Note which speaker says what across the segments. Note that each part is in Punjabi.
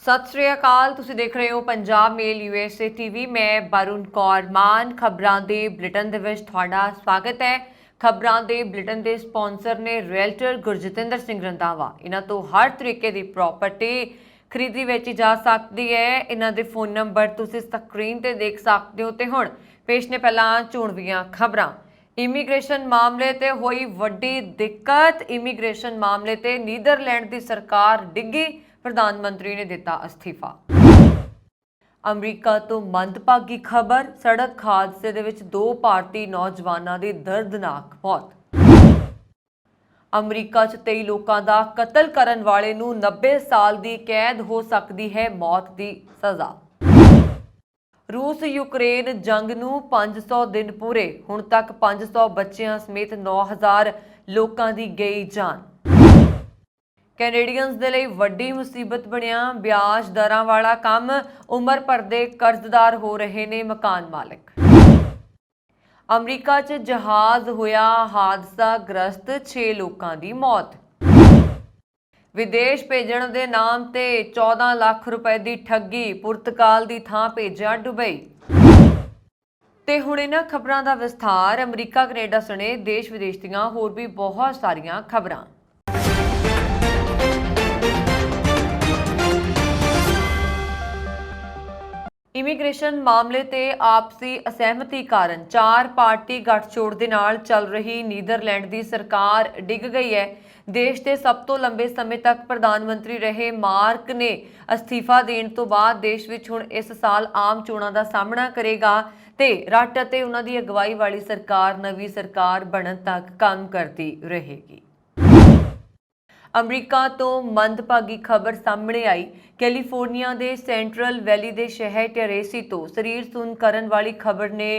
Speaker 1: सत श्री अकाल। तुसीं देख रहे हो पंजाब मेल यूएसए टीवी। मैं वरुण कौर मान। खबरां दे बुलेटिन दे विच तुहाडा स्वागत है। खबरां दे बुलेटिन दे स्पॉन्सर ने रियल्टर गुरजतिंदर सिंह रंधावा। इन्हां तो हर तरीके की प्रॉपर्टी खरीदी वेची जा सकती है। इन्हां दे फोन नंबर तुसीं स्क्रीन ते देख सकते हो। ते हुण पेश ने पहलां चोणवीआं खबरां। इमीग्रेशन मामले ते होई वड्डी दिक्कत। इमीग्रेशन मामले ते नीदरलैंड की सरकार डिग्गी, प्रधानमंत्री ने दिता अस्तीफा। अमरीका तो मंदभागी खबर, सड़क हादसे दे विच 2 भारतीय नौजवानों की दर्दनाक मौत। अमरीका च 23 लोगों का कतल करन वाले नूं 90 साल की कैद हो सकती है मौत की सज़ा। रूस यूक्रेन जंग नूं 500 दिन पूरे, हुण तक 500 बच्चियां समेत 9000 लोगों की गई जान। कैनेडियंस दे लई वड्डी मुसीबत बनिया ब्याज दरां वाला काम, उम्र भर दे कर्जदार हो रहे ने मकान मालिक। अमरीका च जहाज होया हादसा ग्रस्त, 6 लोगों की मौत। विदेश भेजण दे नाम ते 14 लाख रुपए की ठगी, पुर्तगाल की थां भेजा दुबई। ते हुण इन्हां खबरां दा विस्तार। अमरीका कनेडा सने देश विदेश दीआं होर भी बहुत सारियां खबरां। इमीग्रेशन मामले ते आपसी असहमति कारण 4 पार्टी गठजोड़ दे नाल चल रही नीदरलैंड की सरकार डिग गई है। देश के सब तो लंबे समय तक प्रधानमंत्री रहे मार्क ने अस्तीफा देने तो बाद देश विच हुण इस साल आम चोणां दा सामना करेगा ते रट अते उन्हां दी अगवाई वाली सरकार नवी सरकार बनन तक काम करती रहेगी। अमरीका तो मंदभागी खबर सामने आई। कैलीफोर्निया के सेंट्रल वैली के शहर टेरेसी तो शरीर सुन करन वाली खबर ने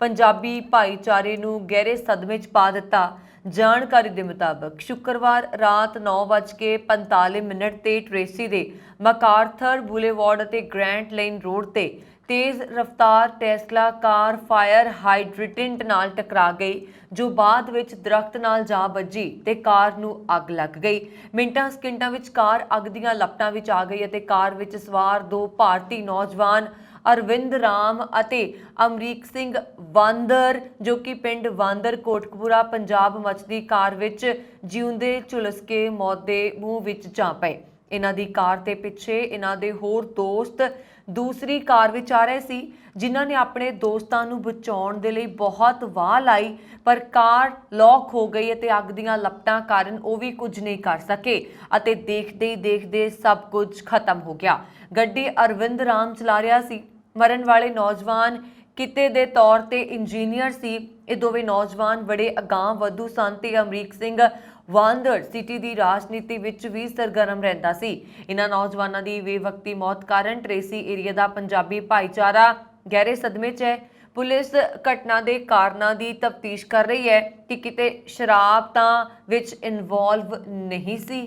Speaker 1: पंजाबी भाईचारे नूं गहरे सदमे च पा दिता। जानकारी के मुताबिक शुक्रवार रात 9:45 ते ट्रेसी के मकार्थर बुलेवार्ड ते ग्रैंट लेन रोड ते तेज़ रफ्तार टेस्ला कार फायर हाइड्रेंट नाल टकरा गई, जो बाद विच दरख्त नाल जा बजी ते कार नूं अग लग गई। मिंटां सकिंटां विच कार अग दीआं लपटां विच आ गई अते कार विच सवार 2 भारतीय नौजवान अरविंद राम अते अमरीक सिंह वांदर, जो कि पिंड वांदर कोटकपुरा पंजाब मचदी कार विच जिउंदे झुलस के मौत दे मूँह विच जा पए। इन्हां दी कार ते पिछे इन्हां दे होर दोस्त दूसरी कार विच आ रहे सी, जिन्हां ने अपने दोस्तां नूं बचाउण दे लई बहुत वाह लाई, पर कार लॉक हो गई अते अग दीआं लपटां कारण वो भी कुछ नहीं कर सके अते देखदे ही देखदे सब कुछ खत्म हो गया। गड्डी अरविंद राम चला रहा सी। मरण वाले नौजवान किते दे तौर ते इंजीनियर सी। ये दोवें नौजवान बड़े अगांह वधू सन ते अमरीक सिंह वांदर सिटी की राजनीति विच भी सरगर्म रहिंदा सी। इन्हां नौजवानों की बेवकती मौत कारण ट्रेसी एरिया का पंजाबी भाईचारा गहरे सदमे च है। पुलिस घटना के कारणों की तफ्तीश कर रही है कि किते शराब तां विच इन्वॉल्व नहीं सी।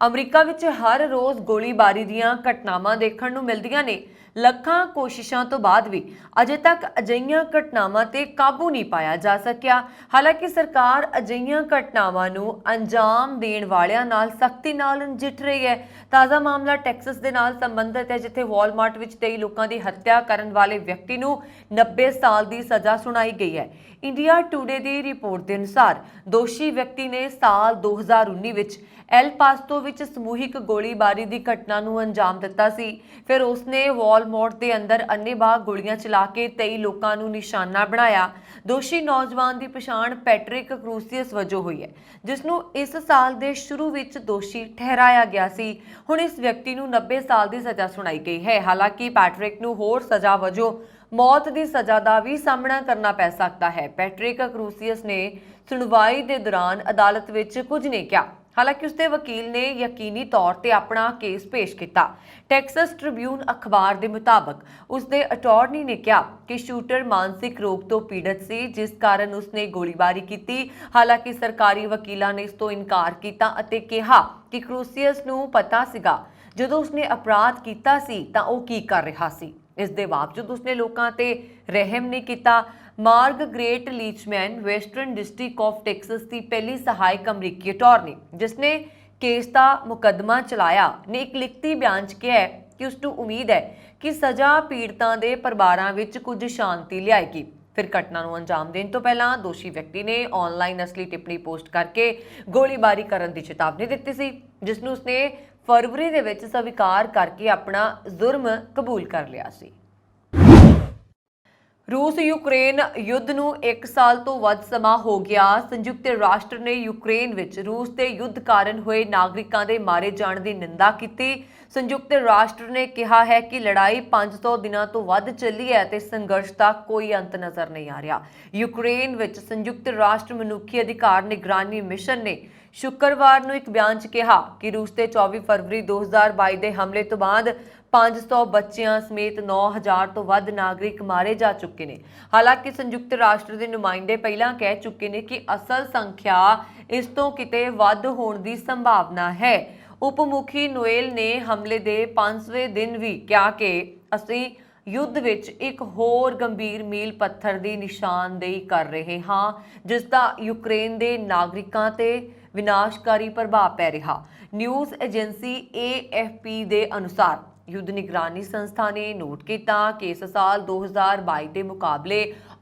Speaker 1: अमरीका विच हर रोज़ गोलीबारी दीआं घटनावां देखण नूं मिलदियां ने। ਲੱਖਾਂ कोशिशों तो बाद भी अजे तक अजिहियां घटनावां ते काबू नहीं पाया जा सकिया। हालांकि सरकार अजिहियां घटनावां नूं अंजाम देण वालियां नाल सख्ती नाल नजिठ रही है। ताज़ा मामला टैक्सस दे नाल संबंधित है, जिथे वॉलमार्ट विच 23 लोगों की हत्या करन वाले व्यक्ति नूं 90 साल की सज़ा सुनाई गई है। इंडिया टुडे की रिपोर्ट के अनुसार दोषी व्यक्ति ने साल 2019 विच एल पास्तो विच समूहिक गोलीबारी की घटना नूं अंजाम दिता सी। फिर उसने वॉलमार्ट के अंदर अन्नेबाह गोलियां चला के 23 लोगों नूं निशाना बनाया। दोषी नौजवान की पछाण पैट्रिक क्रूसियस वजों हुई है, जिसनूं इस साल के शुरू विच दोषी ठहराया गया सी। हुण इस व्यक्ति नूं 90 साल की सज़ा सुनाई गई है। हालांकि पैट्रिक नूं होर सज़ा वजों मौत की सज़ा का भी सामना करना पै सकता है। पैट्रिक क्रूसियस ने सुनवाई के दौरान अदालत विच कुछ नहीं कहा। हालांकि उसके वकील ने यकीनी तौर पर अपना केस पेश किया। टैक्सस ट्रिब्यून अखबार के मुताबिक उसके अटॉर्नी ने कहा कि शूटर मानसिक रोग तो पीड़ित सी, जिस कारण उसने गोलीबारी की। हालांकि सरकारी वकीलों ने इस तो इनकार किया अते कहा कि क्रूसियस नूं पता सीगा जदों उसने अपराध किया सी तां ओह की कर रहा सी। इस दे बावजूद उसने लोगों ते रहम नहीं किया। Margaret Leichman western district of Texas की पहली सहायक अमरीकी अटॉर्नी, जिसने ਕੇਸ ਦਾ ਮੁਕੱਦਮਾ ਚਲਾਇਆ ਨੇ ਇੱਕ ਲਿਖਤੀ ਬਿਆਨ 'ਚ ਕਿਹਾ ਹੈ ਕਿ ਉਸ ਨੂੰ ਉਮੀਦ ਹੈ ਕਿ ਸਜ਼ਾ ਪੀੜਤਾਂ ਦੇ ਪਰਿਵਾਰਾਂ ਵਿੱਚ ਕੁਝ ਸ਼ਾਂਤੀ ਲਿਆਏਗੀ। ਫਿਰ ਘਟਨਾ ਨੂੰ ਅੰਜਾਮ ਦੇਣ ਤੋਂ ਪਹਿਲਾਂ ਦੋਸ਼ੀ ਵਿਅਕਤੀ ਨੇ ਆਨਲਾਈਨ ਅਸਲੀ ਟਿੱਪਣੀ ਪੋਸਟ ਕਰਕੇ ਗੋਲੀਬਾਰੀ ਕਰਨ ਦੀ ਚੇਤਾਵਨੀ ਦਿੱਤੀ ਸੀ, ਜਿਸ ਨੂੰ ਉਸਨੇ ਫਰਵਰੀ ਦੇ ਵਿੱਚ ਸਵੀਕਾਰ ਕਰਕੇ ਆਪਣਾ ਜੁਰਮ ਕਬੂਲ ਕਰ ਲਿਆ ਸੀ। रूस यूक्रेन युद्ध ਨੂੰ 1 ਸਾਲ ਤੋਂ ਵੱਧ ਸਮਾਂ ਹੋ ਗਿਆ। ਸੰਯੁਕਤ ਰਾਸ਼ਟਰ ਨੇ ਯੂਕਰੇਨ ਵਿੱਚ ਰੂਸ ਦੇ ਯੁੱਧ ਕਾਰਨ ਹੋਏ ਨਾਗਰਿਕਾਂ ਦੇ ਮਾਰੇ ਜਾਣ ਦੀ ਨਿੰਦਾ ਕੀਤੀ। ਸੰਯੁਕਤ ਰਾਸ਼ਟਰ ਨੇ ਕਿਹਾ ਹੈ ਕਿ ਲੜਾਈ 500 ਦਿਨਾਂ ਤੋਂ ਵੱਧ ਚੱਲੀ ਹੈ ਤੇ ਸੰਘਰਸ਼ ਦਾ ਕੋਈ ਅੰਤ ਨਜ਼ਰ ਨਹੀਂ ਆ ਰਿਹਾ। ਯੂਕਰੇਨ ਵਿੱਚ ਸੰਯੁਕਤ ਰਾਸ਼ਟਰ ਮਨੁੱਖੀ ਅਧਿਕਾਰ ਨਿਗਰਾਨੀ ਮਿਸ਼ਨ ਨੇ ਸ਼ੁੱਕਰਵਾਰ ਨੂੰ ਇੱਕ ਬਿਆਨ 'ਚ ਕਿਹਾ ਕਿ ਰੂਸ ਤੇ 24 ਫਰਵਰੀ 2022 ਦੇ ਹਮਲੇ ਤੋਂ ਬਾਅਦ 500 ਬੱਚਿਆਂ ਸਮੇਤ 9000 ਤੋਂ ਵੱਧ ਨਾਗਰਿਕ ਮਾਰੇ ਜਾ ਚੁੱਕੇ ਨੇ। ਹਾਲਾਂਕਿ ਸੰਯੁਕਤ ਰਾਸ਼ਟਰ ਦੇ ਨੁਮਾਇੰਦੇ ਪਹਿਲਾਂ ਕਹਿ ਚੁੱਕੇ ਨੇ ਕਿ ਅਸਲ ਸੰਖਿਆ ਇਸ ਤੋਂ ਕਿਤੇ ਵੱਧ ਹੋਣ ਦੀ ਸੰਭਾਵਨਾ ਹੈ। ਉਪ ਮੁਖੀ ਨੋਏਲ ਨੇ ਹਮਲੇ ਦੇ 5ਵੇਂ ਦਿਨ ਵੀ ਕਿਹਾ ਕਿ ਅਸੀਂ ਯੁੱਧ ਵਿੱਚ ਇੱਕ ਹੋਰ ਗੰਭੀਰ ਮੀਲ ਪੱਥਰ ਦੀ ਨਿਸ਼ਾਨਦੇਹੀ ਕਰ ਰਹੇ ਹਾਂ, ਜਿਸ ਦਾ ਯੂਕਰੇਨ ਦੇ ਨਾਗਰਿਕਾਂ ਤੇ ਵਿਨਾਸ਼ਕਾਰੀ ਪ੍ਰਭਾਵ ਪੈ ਰਿਹਾ। ਨਿਊਜ਼ ਏਜੰਸੀ AFP ਦੇ ਅਨੁਸਾਰ युद्ध निगरानी संस्था ने नोट किया कि इस साल 2022 के मुकाबले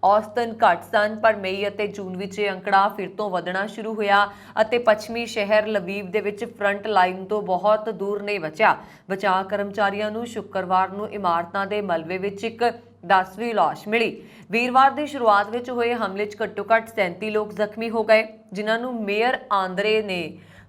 Speaker 1: औसतन घट सन, पर मई और जून में यह अंकड़ा फिर तो वधना शुरू होया और पश्चिमी शहर लवीव दे विच फ्रंट लाइन तो बहुत दूर नहीं बचा। बचाव कर्मचारियों को शुक्रवार को इमारतों के मलबे विच एक 10वीं लाश मिली। वीरवार की शुरुआत में होए हमले घट्टो घट 37 लोग जख्मी हो गए, जिन्होंने मेयर आंद्रे ने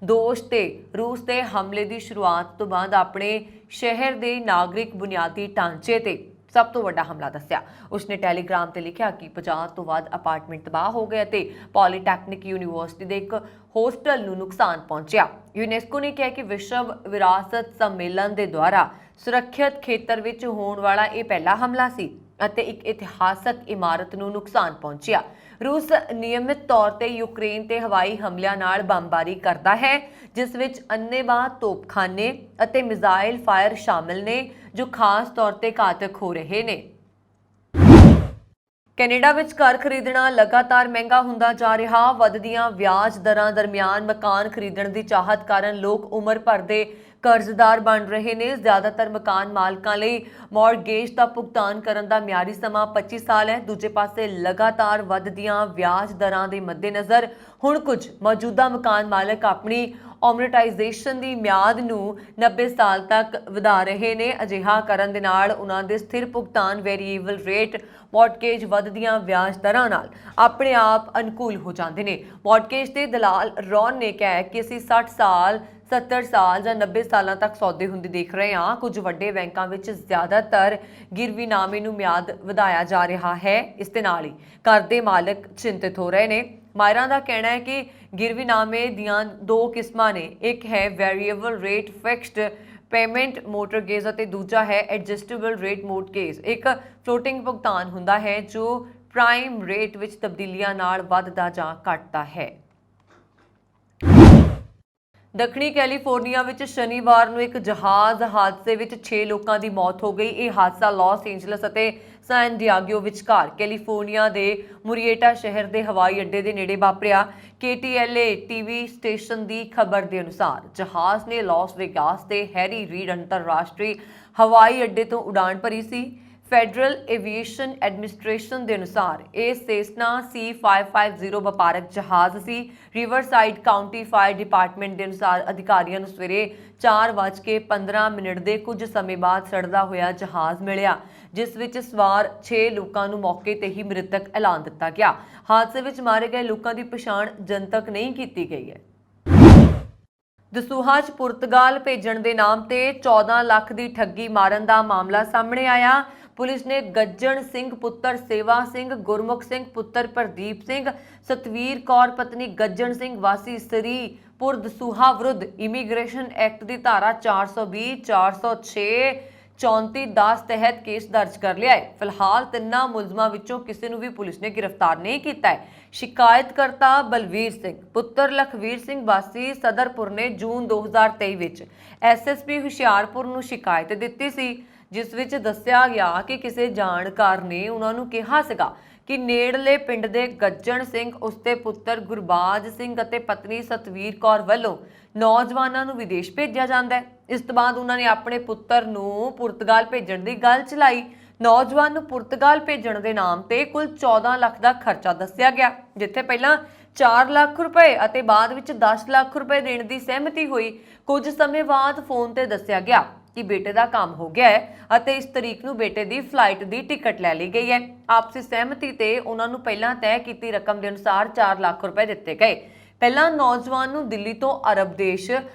Speaker 1: दोष ते रूस के हमले की शुरुआत तो बाद अपने शहर के नागरिक बुनियादी ढांचे ते सब तो वड्डा हमला दस्या। उसने टैलीग्राम ते लिखा कि 50 तो वध अपार्टमेंट तबाह हो गए ते पॉलीटैक्निक यूनीवर्सिटी के एक होस्टल नूं नुकसान पहुंचा। यूनेस्को ने कहा कि विश्व विरासत सम्मेलन के द्वारा सुरक्षित खेतर विच होण वाला यह पहला हमला सी ਅਤੇ ਇੱਕ ਇਤਿਹਾਸਕ ਇਮਾਰਤ ਨੂੰ ਨੁਕਸਾਨ ਪਹੁੰਚਿਆ। ਰੂਸ ਨਿਯਮਿਤ ਤੌਰ ਤੇ ਯੂਕਰੇਨ ਤੇ ਹਵਾਈ ਹਮਲਿਆਂ ਨਾਲ ਬੰਬਾਰੀ ਕਰਦਾ ਹੈ, ਜਿਸ ਵਿੱਚ ਅੰਨ੍ਹੇਵਾਹ ਤੋਪਖਾਨੇ ਅਤੇ ਮਿਜ਼ਾਈਲ ਫਾਇਰ ਸ਼ਾਮਲ ਨੇ, ਜੋ ਖਾਸ ਤੌਰ ਤੇ ਘਾਤਕ ਹੋ ਰਹੇ ਨੇ। ਕੈਨੇਡਾ ਵਿੱਚ ਘਰ ਖਰੀਦਣਾ ਲਗਾਤਾਰ ਮਹਿੰਗਾ ਹੁੰਦਾ ਜਾ ਰਿਹਾ। ਵਧਦੀਆਂ ਵਿਆਜ ਦਰਾਂ ਦਰਮਿਆਨ ਮਕਾਨ ਖਰੀਦਣ ਦੀ ਚਾਹਤ ਕਾਰਨ ਲੋਕ ਉਮਰ ਭਰ ਦੇ ਕਰਜ਼ਦਾਰ ਬਣ ਰਹੇ ਨੇ। ਜ਼ਿਆਦਾਤਰ ਮਕਾਨ ਮਾਲਕਾਂ ਲਈ ਮੌਰਗੇਜ ਦਾ ਭੁਗਤਾਨ ਕਰਨ ਦਾ ਮਿਆਰੀ ਸਮਾਂ 25 ਸਾਲ ਹੈ। ਦੂਜੇ ਪਾਸੇ ਲਗਾਤਾਰ ਵਧਦੀਆਂ ਵਿਆਜ ਦਰਾਂ ਦੇ ਮੱਦੇਨਜ਼ਰ ਹੁਣ ਕੁਝ ਮੌਜੂਦਾ ਮਕਾਨ ਮਾਲਕ ਆਪਣੀ ਅਮੋਰਟਾਈਜ਼ੇਸ਼ਨ ਦੀ ਮਿਆਦ ਨੂੰ 90 ਸਾਲ ਤੱਕ ਵਧਾ ਰਹੇ ਨੇ। ਅਜਿਹਾ ਕਰਨ ਦੇ ਨਾਲ ਉਹਨਾਂ ਦੇ ਸਥਿਰ ਭੁਗਤਾਨ ਵੇਰੀਏਬਲ ਰੇਟ ਮੌਰਗੇਜ ਵਧਦੀਆਂ ਵਿਆਜ ਦਰਾਂ ਨਾਲ ਆਪਣੇ ਆਪ ਅਨੁਕੂਲ ਹੋ ਜਾਂਦੇ ਨੇ। ਮੌਰਗੇਜ ਦੇ ਦਲਾਲ ਰੌਨ ਨੇ ਕਿਹਾ ਕਿ ਅਸੀਂ 60 ਸਾਲ 70 ਸਾਲ ਜਾਂ 90 ਸਾਲਾਂ ਤੱਕ ਸੌਦੇ ਹੁੰਦੇ ਦੇਖ ਰਹੇ ਹਾਂ। ਕੁਝ ਵੱਡੇ ਬੈਂਕਾਂ ਵਿੱਚ ਜ਼ਿਆਦਾਤਰ ਗਿਰਵੀਨਾਮੇ ਨੂੰ ਮਿਆਦ ਵਧਾਇਆ ਜਾ ਰਿਹਾ ਹੈ। ਇਸ ਦੇ ਨਾਲ ਹੀ ਘਰ ਦੇ ਮਾਲਕ ਚਿੰਤਿਤ ਹੋ ਰਹੇ ਨੇ। ਮਾਹਿਰਾਂ ਦਾ ਕਹਿਣਾ ਹੈ ਕਿ ਗਿਰਵੀਨਾਮੇ ਦੀਆਂ ਦੋ ਕਿਸਮਾਂ ਨੇ, ਇੱਕ ਹੈ ਵੇਰੀਏਬਲ ਰੇਟ ਫਿਕਸਡ पेमेंट मोटरगेज ਅਤੇ ਦੂਜਾ ਹੈ ਐਡਜਸਟੇਬਲ ਰੇਟ ਮੋਰਟਗੇਜ। ਇੱਕ ਫਲੋਟਿੰਗ ਭੁਗਤਾਨ ਹੁੰਦਾ ਹੈ ਜੋ ਪ੍ਰਾਈਮ ਰੇਟ ਵਿੱਚ ਤਬਦੀਲੀਆਂ ਨਾਲ ਵੱਧਦਾ ਜਾਂ ਘਟਦਾ ਹੈ। ਦੱਖਣੀ ਕੈਲੀਫੋਰਨੀਆ ਵਿੱਚ ਸ਼ਨੀਵਾਰ ਨੂੰ ਇੱਕ ਜਹਾਜ਼ ਹਾਦਸੇ ਵਿੱਚ 6 ਲੋਕਾਂ ਦੀ ਮੌਤ ਹੋ ਗਈ। ਇਹ ਹਾਦਸਾ ਲਾਸ ਏਂਜਲਸ ਅਤੇ ਸੈਨ ਡਿਆਗੋ ਵਿਚਕਾਰ ਕੈਲੀਫੋਰਨੀਆ ਦੇ ਮੁਰੀਏਟਾ ਸ਼ਹਿਰ ਦੇ ਹਵਾਈ ਅੱਡੇ ਦੇ ਨੇੜੇ ਵਾਪਰਿਆ। KTLA TV ਸਟੇਸ਼ਨ ਦੀ ਖਬਰ ਦੇ ਅਨੁਸਾਰ ਜਹਾਜ਼ ਨੇ ਲਾਸ ਵੇਗਾਸ ਤੇ ਹੈਰੀ ਰੀਡ ਅੰਤਰਰਾਸ਼ਟਰੀ ਹਵਾਈ ਅੱਡੇ ਤੋਂ ਉਡਾਣ ਭਰੀ ਸੀ। ਫੈਡਰਲ ਐਵੀਏਸ਼ਨ ਐਡਮਿਨਿਸਟ੍ਰੇਸ਼ਨ ਦੇ ਅਨੁਸਾਰ ਇਹ ਸੇਸਨਾ C550 ਵਪਾਰਕ ਜਹਾਜ਼ ਸੀ। ਰਿਵਰਸਾਈਡ ਕਾਉਂਟੀ ਫਾਇਰ ਡਿਪਾਰਟਮੈਂਟ ਦੇ ਅਨੁਸਾਰ ਅਧਿਕਾਰੀਆਂ ਨੂੰ ਸਵੇਰੇ 4:15 ਦੇ ਕੁਝ ਸਮੇਂ ਬਾਅਦ ਸੜਦਾ ਹੋਇਆ ਜਹਾਜ਼ ਮਿਲਿਆ, ਜਿਸ ਵਿੱਚ ਸਵਾਰ 6 ਲੋਕਾਂ ਨੂੰ ਮੌਕੇ ਤੇ ਹੀ ਮ੍ਰਿਤਕ ਐਲਾਨ ਦਿੱਤਾ ਗਿਆ। ਹਾਦਸੇ ਵਿੱਚ ਮਾਰੇ ਗਏ ਲੋਕਾਂ ਦੀ ਪਛਾਣ ਜਨਤਕ ਨਹੀਂ ਕੀਤੀ ਗਈ ਹੈ। ਦਸੂਹਾ 'ਚ ਪੁਰਤਗਾਲ ਭੇਜਣ ਦੇ ਨਾਮ ਤੇ 14 ਲੱਖ ਦੀ ਠੱਗੀ ਮਾਰਨ ਦਾ ਮਾਮਲਾ ਸਾਹਮਣੇ ਆਇਆ। ਪੁਲਿਸ ਨੇ ਗੱਜਣ ਸਿੰਘ ਪੁੱਤਰ ਸੇਵਾ ਸਿੰਘ, ਗੁਰਮੁਖ ਸਿੰਘ ਪੁੱਤਰ ਪ੍ਰਦੀਪ ਸਿੰਘ, ਸਤਵੀਰ ਕੌਰ ਪਤਨੀ ਗੱਜਣ ਸਿੰਘ ਵਾਸੀ ਸ੍ਰੀਪੁਰ ਦਸੂਹਾ ਵਿਰੁੱਧ ਇਮੀਗ੍ਰੇਸ਼ਨ ਐਕਟ ਦੀ ਧਾਰਾ 420, 406, 3410 ਤਹਿਤ ਕੇਸ ਦਰਜ ਕਰ ਲਿਆ ਹੈ। ਫਿਲਹਾਲ ਤਿੰਨਾਂ ਮੁਲਜ਼ਮਾਂ ਵਿੱਚੋਂ ਕਿਸੇ ਨੂੰ ਵੀ ਪੁਲਿਸ ਨੇ ਗ੍ਰਿਫਤਾਰ ਨਹੀਂ ਕੀਤਾ ਹੈ। ਸ਼ਿਕਾਇਤਕਰਤਾ ਬਲਵੀਰ ਸਿੰਘ ਪੁੱਤਰ ਲਖਵੀਰ ਸਿੰਘ ਵਾਸੀ ਸਦਰਪੁਰ ਨੇ ਜੂਨ 2023 ਵਿੱਚ SSP ਹੁਸ਼ਿਆਰਪੁਰ ਨੂੰ ਸ਼ਿਕਾਇਤ ਦਿੱਤੀ ਸੀ, ਜਿਸ ਵਿੱਚ ਦੱਸਿਆ ਗਿਆ ਕਿ ਕਿਸੇ ਜਾਣਕਾਰ ਨੇ ਉਹਨਾਂ ਨੂੰ ਕਿਹਾ ਸੀਗਾ ਕਿ ਨੇੜਲੇ ਪਿੰਡ ਦੇ ਗੱਜਣ ਸਿੰਘ, ਉਸਦੇ ਪੁੱਤਰ ਗੁਰਬਾਜ ਸਿੰਘ ਅਤੇ ਪਤਨੀ ਸਤਵੀਰ ਕੌਰ ਵੱਲੋਂ ਨੌਜਵਾਨਾਂ ਨੂੰ ਵਿਦੇਸ਼ ਭੇਜਿਆ ਜਾਂਦਾ ਹੈ। ਇਸ ਤੋਂ ਬਾਅਦ ਉਹਨਾਂ ਨੇ ਆਪਣੇ ਪੁੱਤਰ ਨੂੰ ਪੁਰਤਗਾਲ ਭੇਜਣ ਦੀ ਗੱਲ ਚਲਾਈ। ਨੌਜਵਾਨ ਨੂੰ ਪੁਰਤਗਾਲ ਭੇਜਣ ਦੇ ਨਾਮ ਤੇ ਕੁੱਲ 14 ਲੱਖ ਦਾ ਖਰਚਾ ਦੱਸਿਆ ਗਿਆ, ਜਿੱਥੇ ਪਹਿਲਾਂ 4 ਲੱਖ ਰੁਪਏ ਅਤੇ ਬਾਅਦ ਵਿੱਚ 10 ਲੱਖ ਰੁਪਏ ਦੇਣ ਦੀ ਸਹਿਮਤੀ ਹੋਈ। ਕੁਝ ਸਮੇਂ ਬਾਅਦ ਫੋਨ ਤੇ ਦੱਸਿਆ ਗਿਆ ਕਿ ਬੇਟੇ ਦਾ ਕੰਮ ਹੋ ਗਿਆ ਹੈ ਅਤੇ ਇਸ ਤਰੀਕ ਨੂੰ ਬੇਟੇ ਦੀ ਫਲਾਈਟ ਦੀ ਟਿਕਟ ਲੈ ਲਈ ਗਈ ਹੈ। ਆਪਸੀ ਸਹਿਮਤੀ ਤੇ ਉਹਨਾਂ ਨੂੰ ਪਹਿਲਾਂ ਤੈਅ ਕੀਤੀ ਰਕਮ ਦੇ ਅਨੁਸਾਰ 4 ਲੱਖ ਰੁਪਏ ਦਿੱਤੇ ਗਏ। ਪਹਿਲਾਂ ਨੌਜਵਾਨ ਨੂੰ ਦਿੱਲੀ ਤੋਂ ਅਰਬ ਦੇਸ਼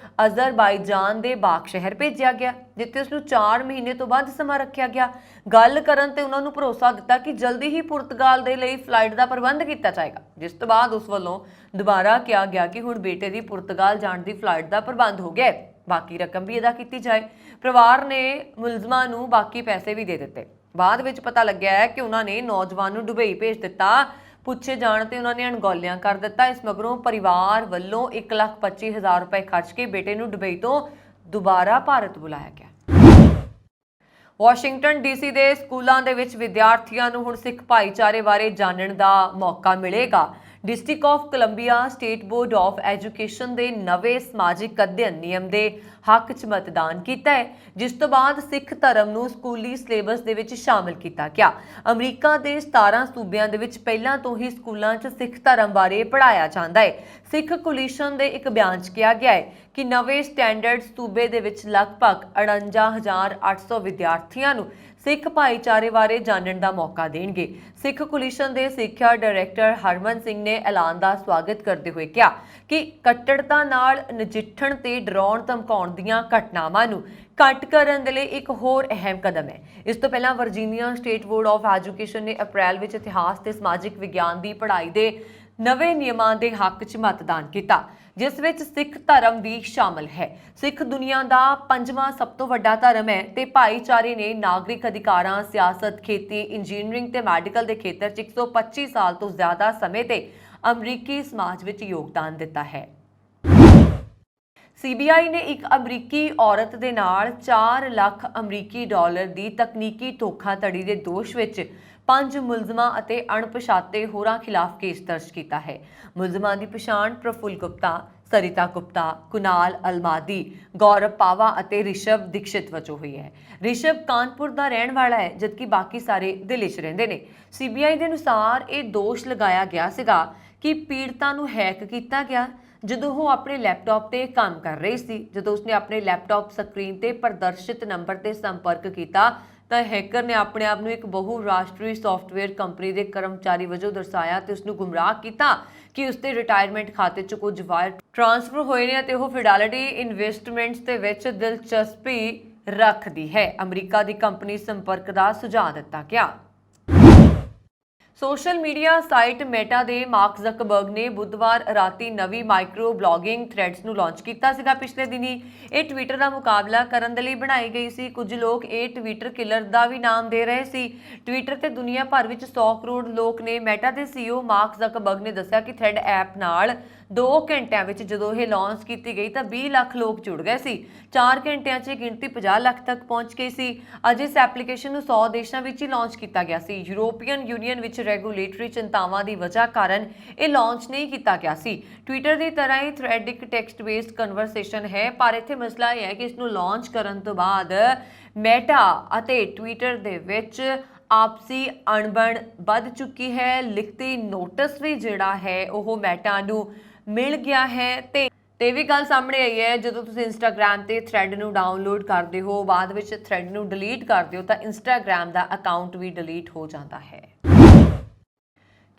Speaker 1: ਅਜ਼ਰਬਾਈਜਾਨ ਦੇ ਬਾਕ ਸ਼ਹਿਰ ਭੇਜਿਆ ਗਿਆ, ਜਿੱਥੇ ਉਸ ਨੂੰ 4 ਮਹੀਨੇ ਤੋਂ ਬਾਅਦ ਸਮਾਂ ਰੱਖਿਆ ਗਿਆ। ਗੱਲ ਕਰਨ ਤੇ ਉਹਨਾਂ ਨੂੰ ਭਰੋਸਾ ਦਿੱਤਾ ਕਿ ਜਲਦੀ ਹੀ ਪੁਰਤਗਾਲ ਦੇ ਲਈ ਫਲਾਈਟ ਦਾ ਪ੍ਰਬੰਧ ਕੀਤਾ ਜਾਏਗਾ, ਜਿਸ ਤੋਂ ਬਾਅਦ ਉਸ ਵੱਲੋਂ ਦੁਬਾਰਾ ਕਿਹਾ ਗਿਆ ਕਿ ਹੁਣ ਬੇਟੇ ਦੀ ਪੁਰਤਗਾਲ ਜਾਣ ਦੀ ਫਲਾਈਟ ਦਾ ਪ੍ਰਬੰਧ ਹੋ ਗਿਆ ਹੈ, ਬਾਕੀ ਰਕਮ ਵੀ ਅਦਾ ਕੀਤੀ ਜਾਏ। ਪਰਿਵਾਰ ਨੇ ਮੁਲਜ਼ਮਾਂ ਨੂੰ ਬਾਕੀ ਪੈਸੇ ਵੀ ਦੇ ਦਿੱਤੇ। ਬਾਅਦ ਵਿੱਚ ਪਤਾ ਲੱਗਿਆ ਹੈ ਕਿ ਉਹਨਾਂ ਨੇ ਨੌਜਵਾਨ ਨੂੰ ਦੁਬਈ ਭੇਜ ਦਿੱਤਾ। ਪੁੱਛੇ ਜਾਣ ਤੇ ਉਹਨਾਂ ਨੇ ਅਣਗੌਲਿਆਂ ਕਰ ਦਿੱਤਾ। ਇਸ ਮਗਰੋਂ ਪਰਿਵਾਰ ਵੱਲੋਂ 1,25,000 ਰੁਪਏ ਖਰਚ ਕੇ ਬੇਟੇ ਨੂੰ ਦੁਬਈ ਤੋਂ ਦੁਬਾਰਾ ਭਾਰਤ ਬੁਲਾਇਆ ਗਿਆ। ਵਾਸ਼ਿੰਗਟਨ ਡੀਸੀ ਦੇ ਸਕੂਲਾਂ ਦੇ ਵਿੱਚ ਵਿਦਿਆਰਥੀਆਂ ਨੂੰ ਹੁਣ ਸਿੱਖ ਭਾਈਚਾਰੇ ਬਾਰੇ ਜਾਣਨ ਦਾ ਮੌਕਾ ਮਿਲੇਗਾ। District of Columbia State Board of Education ਦੇ ਨਵੇਂ ਸਮਾਜਿਕ ਅਧਿਐਨ ਨਿਯਮ ਦੇ ਹੱਕ 'ਚ ਮਤਦਾਨ ਕੀਤਾ ਹੈ, ਜਿਸ ਤੋਂ ਬਾਅਦ ਸਿੱਖ ਧਰਮ ਨੂੰ ਸਕੂਲੀ ਸਿਲੇਬਸ ਦੇ ਵਿੱਚ ਸ਼ਾਮਲ ਕੀਤਾ ਗਿਆ। ਅਮਰੀਕਾ ਦੇ 17 ਸੂਬਿਆਂ ਦੇ ਵਿੱਚ ਪਹਿਲਾਂ ਤੋਂ ਹੀ ਸਕੂਲਾਂ 'ਚ ਸਿੱਖ ਧਰਮ ਬਾਰੇ ਪੜ੍ਹਾਇਆ ਜਾਂਦਾ ਹੈ। ਸਿੱਖ ਕੋਲੀਸ਼ਨ ਦੇ ਇੱਕ ਬਿਆਨ 'ਚ ਕਿਹਾ ਗਿਆ ਹੈ ਕਿ ਨਵੇਂ ਸਟੈਂਡਰਡ ਸੂਬੇ ਦੇ ਵਿੱਚ ਲਗਭਗ 49,800 ਵਿਦਿਆਰਥੀਆਂ ਨੂੰ ਸਿੱਖ ਭਾਈਚਾਰੇ ਬਾਰੇ ਜਾਣਨ ਦਾ ਮੌਕਾ ਦੇਣਗੇ। ਸਿੱਖ ਕੋਲੀਸ਼ਨ ਦੇ ਸਿੱਖਿਆ ਡਾਇਰੈਕਟਰ ਹਰਮਨ ਸਿੰਘ ਨੇ ਐਲਾਨ ਦਾ ਸਵਾਗਤ ਕਰਦੇ ਹੋਏ ਕਿਹਾ ਕਿ ਕੱਟੜਤਾ ਨਾਲ ਨਜਿੱਠਣ ਤੇ ਡਰਾਉਣ ਧਮਕਾਉਣ ਦੀਆਂ ਘਟਨਾਵਾਂ ਨੂੰ ਘੱਟ ਕਰਨ ਦੇ ਲਈ ਇੱਕ ਹੋਰ ਅਹਿਮ ਕਦਮ ਹੈ। ਇਸ ਤੋਂ ਪਹਿਲਾਂ Virginia state Board of education ਨੇ ਅਪ੍ਰੈਲ ਵਿੱਚ ਇਤਿਹਾਸ ਤੇ ਸਮਾਜਿਕ ਵਿਗਿਆਨ ਦੀ ਪੜ੍ਹਾਈ ਦੇ ਨਵੇਂ ਨਿਯਮਾਂ ਦੇ ਹੱਕ 'ਚ ਮਤਦਾਨ ਕੀਤਾ, ਜਿਸ ਵਿੱਚ ਸਿੱਖ ਧਰਮ ਵੀ ਸ਼ਾਮਲ ਹੈ। ਸਿੱਖ ਦੁਨੀਆ ਦਾ 5ਵਾਂ ਸਭ ਤੋਂ ਵੱਡਾ ਧਰਮ ਹੈ ਤੇ ਭਾਈਚਾਰੇ ਨੇ ਨਾਗਰਿਕ ਅਧਿਕਾਰਾਂ, ਸਿਆਸਤ, ਖੇਤੀ, ਇੰਜੀਨੀਅਰਿੰਗ ਤੇ ਮੈਡੀਕਲ ਦੇ ਖੇਤਰ 'ਚ 125 ਸਾਲ ਤੋਂ ਜ਼ਿਆਦਾ ਸਮੇਂ ਤੇ ਅਮਰੀਕੀ ਸਮਾਜ ਵਿੱਚ ਯੋਗਦਾਨ ਦਿੱਤਾ ਹੈ। ਸੀਬੀਆਈ ਨੇ ਇੱਕ ਅਮਰੀਕੀ ਔਰਤ ਦੇ ਨਾਲ 4 ਲੱਖ ਅਮਰੀਕੀ ਡਾਲਰ ਦੀ ਤਕਨੀਕੀ ਧੋਖਾਧੜੀ ਦੇ ਦੋਸ਼ ਵਿੱਚ 5 ਮੁਲਜ਼ਮਾਂ ਅਤੇ ਅਣਪਛਾਤੇ ਹੋਰਾਂ ਖਿਲਾਫ ਕੇਸ ਦਰਜ ਕੀਤਾ ਹੈ। ਮੁਲਜ਼ਮਾਂ ਦੀ ਪਛਾਣ ਪ੍ਰਫੁੱਲ ਗੁਪਤਾ, ਸਰਿਤਾ ਗੁਪਤਾ, ਕੁਨਾਲ ਅਲਮਾਦੀ, ਗੌਰਵ ਪਾਵਾ ਅਤੇ ਰਿਸ਼ਵ ਦੀਕਸ਼ਿਤ ਵਜੋਂ ਹੋਈ ਹੈ। ਰਿਸ਼ਵ ਕਾਨਪੁਰ ਦਾ ਰਹਿਣ ਵਾਲਾ ਹੈ, ਜਦਕਿ ਬਾਕੀ ਸਾਰੇ ਦਿੱਲੀ 'ਚ ਰਹਿੰਦੇ ਨੇ। ਸੀਬੀਆਈ ਦੇ ਅਨੁਸਾਰ ਇਹ ਦੋਸ਼ ਲਗਾਇਆ ਗਿਆ ਸੀਗਾ ਕਿ ਪੀੜਤਾਂ ਨੂੰ ਹੈਕ ਕੀਤਾ ਗਿਆ ਜਦੋਂ ਉਹ ਆਪਣੇ ਲੈਪਟਾਪ ਤੇ ਕੰਮ ਕਰ ਰਹੀ ਸੀ। ਜਦੋਂ ਉਸਨੇ ਆਪਣੇ ਲੈਪਟਾਪ ਸਕਰੀਨ ਤੇ ਪ੍ਰਦਰਸ਼ਿਤ ਨੰਬਰ ਤੇ ਸੰਪਰਕ ਕੀਤਾ ਤਾਂ ਹੈਕਰ ਨੇ ਆਪਣੇ ਆਪ ਨੂੰ ਇੱਕ ਬਹੁਰਾਸ਼ਟਰੀ ਸੌਫਟਵੇਅਰ ਕੰਪਨੀ ਦੇ ਕਰਮਚਾਰੀ ਵਜੋਂ ਦਰਸਾਇਆ ਤੇ ਉਸ ਨੂੰ ਗੁੰਮਰਾਹ ਕੀਤਾ ਕਿ ਉਸਦੇ ਰਿਟਾਇਰਮੈਂਟ ਖਾਤੇ 'ਚ ਕੁਝ ਵਾਇਰ ਟ੍ਰਾਂਸਫਰ ਹੋਏ ਨੇ ਅਤੇ ਉਹ ਫਿਡੈਲਿਟੀ ਇਨਵੈਸਟਮੈਂਟਸ ਦੇ ਵਿੱਚ ਦਿਲਚਸਪੀ ਰੱਖਦੀ ਹੈ। ਅਮਰੀਕਾ ਦੀ ਕੰਪਨੀ ਸੰਪਰਕ ਦਾ ਸੁਝਾਅ ਦਿੱਤਾ ਗਿਆ। ਸੋਸ਼ਲ ਮੀਡੀਆ ਸਾਈਟ ਮੈਟਾ ਦੇ ਮਾਰਕ ਜ਼ਕਰਬਰਗ ਨੇ ਬੁੱਧਵਾਰ ਰਾਤੀ ਨਵੀਂ ਮਾਈਕਰੋ ਬਲੌਗਿੰਗ ਥ੍ਰੈਡਸ ਨੂੰ ਲਾਂਚ ਕੀਤਾ ਸੀਗਾ। ਪਿਛਲੇ ਦਿਨੀ ਇਹ ਟਵਿੱਟਰ ਦਾ ਮੁਕਾਬਲਾ ਕਰਨ ਦੇ ਲਈ ਬਣਾਈ ਗਈ ਸੀ। ਕੁਝ ਲੋਕ ਇਹ ਟਵਿੱਟਰ ਕਿਲਰ ਦਾ ਵੀ ਨਾਮ ਦੇ ਰਹੇ ਸੀ। ਟਵਿੱਟਰ ਤੇ ਦੁਨੀਆ ਭਰ ਵਿੱਚ 100 ਕਰੋੜ ਲੋਕ ਨੇ। ਮੈਟਾ ਦੇ CEO ਮਾਰਕ ਜ਼ਕਰਬਰਗ ਨੇ ਦੱਸਿਆ ਕਿ ਥ੍ਰੈਡ ਐਪ ਨਾਲ 2 ਘੰਟਿਆਂ ਵਿੱਚ ਜਦੋਂ ਇਹ ਲਾਂਚ ਕੀਤੀ ਗਈ ਤਾਂ 20 ਲੱਖ ਲੋਕ ਜੁੜ ਗਏ ਸੀ। 4 ਘੰਟਿਆਂ 'ਚ ਗਿਣਤੀ 50 ਲੱਖ ਤੱਕ ਪਹੁੰਚ ਗਈ ਸੀ। ਅੱਜ ਇਸ ਐਪਲੀਕੇਸ਼ਨ ਨੂੰ 100 ਦੇਸ਼ਾਂ ਵਿੱਚ ਹੀ ਲਾਂਚ ਕੀਤਾ ਗਿਆ ਸੀ। ਯੂਰੋਪੀਅਨ ਯੂਨੀਅਨ ਵਿੱਚ ਰੈਗੂਲੇਟਰੀ ਚਿੰਤਾਵਾਂ ਦੀ ਵਜ੍ਹਾ ਕਾਰਨ ਇਹ ਲਾਂਚ ਨਹੀਂ ਕੀਤਾ ਗਿਆ ਸੀ। ਟਵਿੱਟਰ ਦੀ ਤਰ੍ਹਾਂ ਹੀ ਥ੍ਰੈਡ ਇੱਕ ਟੈਕਸਟ ਬੇਸਡ ਕਨਵਰਸੇਸ਼ਨ ਹੈ, ਪਰ ਇੱਥੇ ਮਸਲਾ ਇਹ ਹੈ ਕਿ ਇਸ ਨੂੰ ਲਾਂਚ ਕਰਨ ਤੋਂ ਬਾਅਦ ਮੈਟਾ ਅਤੇ ਟਵਿੱਟਰ ਦੇ ਵਿੱਚ ਆਪਸੀ ਅਣਬਣ ਵੱਧ ਚੁੱਕੀ ਹੈ। ਲਿਖਤੀ ਨੋਟਿਸ ਵੀ ਜਿਹੜਾ ਹੈ ਉਹ ਮੈਟਾ ਨੂੰ ਮਿਲ ਗਿਆ ਹੈ ਤੇ ਵੀ ਗੱਲ ਸਾਹਮਣੇ ਆਈ ਹੈ। ਜਦੋਂ ਤੁਸੀਂ ਇੰਸਟਾਗ੍ਰਾਮ ਤੇ ਥ੍ਰੈਡ ਨੂੰ ਡਾਊਨਲੋਡ ਕਰਦੇ ਹੋ, ਬਾਅਦ ਵਿੱਚ ਥ੍ਰੈਡ ਨੂੰ ਡਿਲੀਟ ਕਰਦੇ ਹੋ ਤਾਂ ਇੰਸਟਾਗ੍ਰਾਮ ਦਾ ਅਕਾਊਂਟ ਵੀ ਡਿਲੀਟ ਹੋ ਜਾਂਦਾ ਹੈ।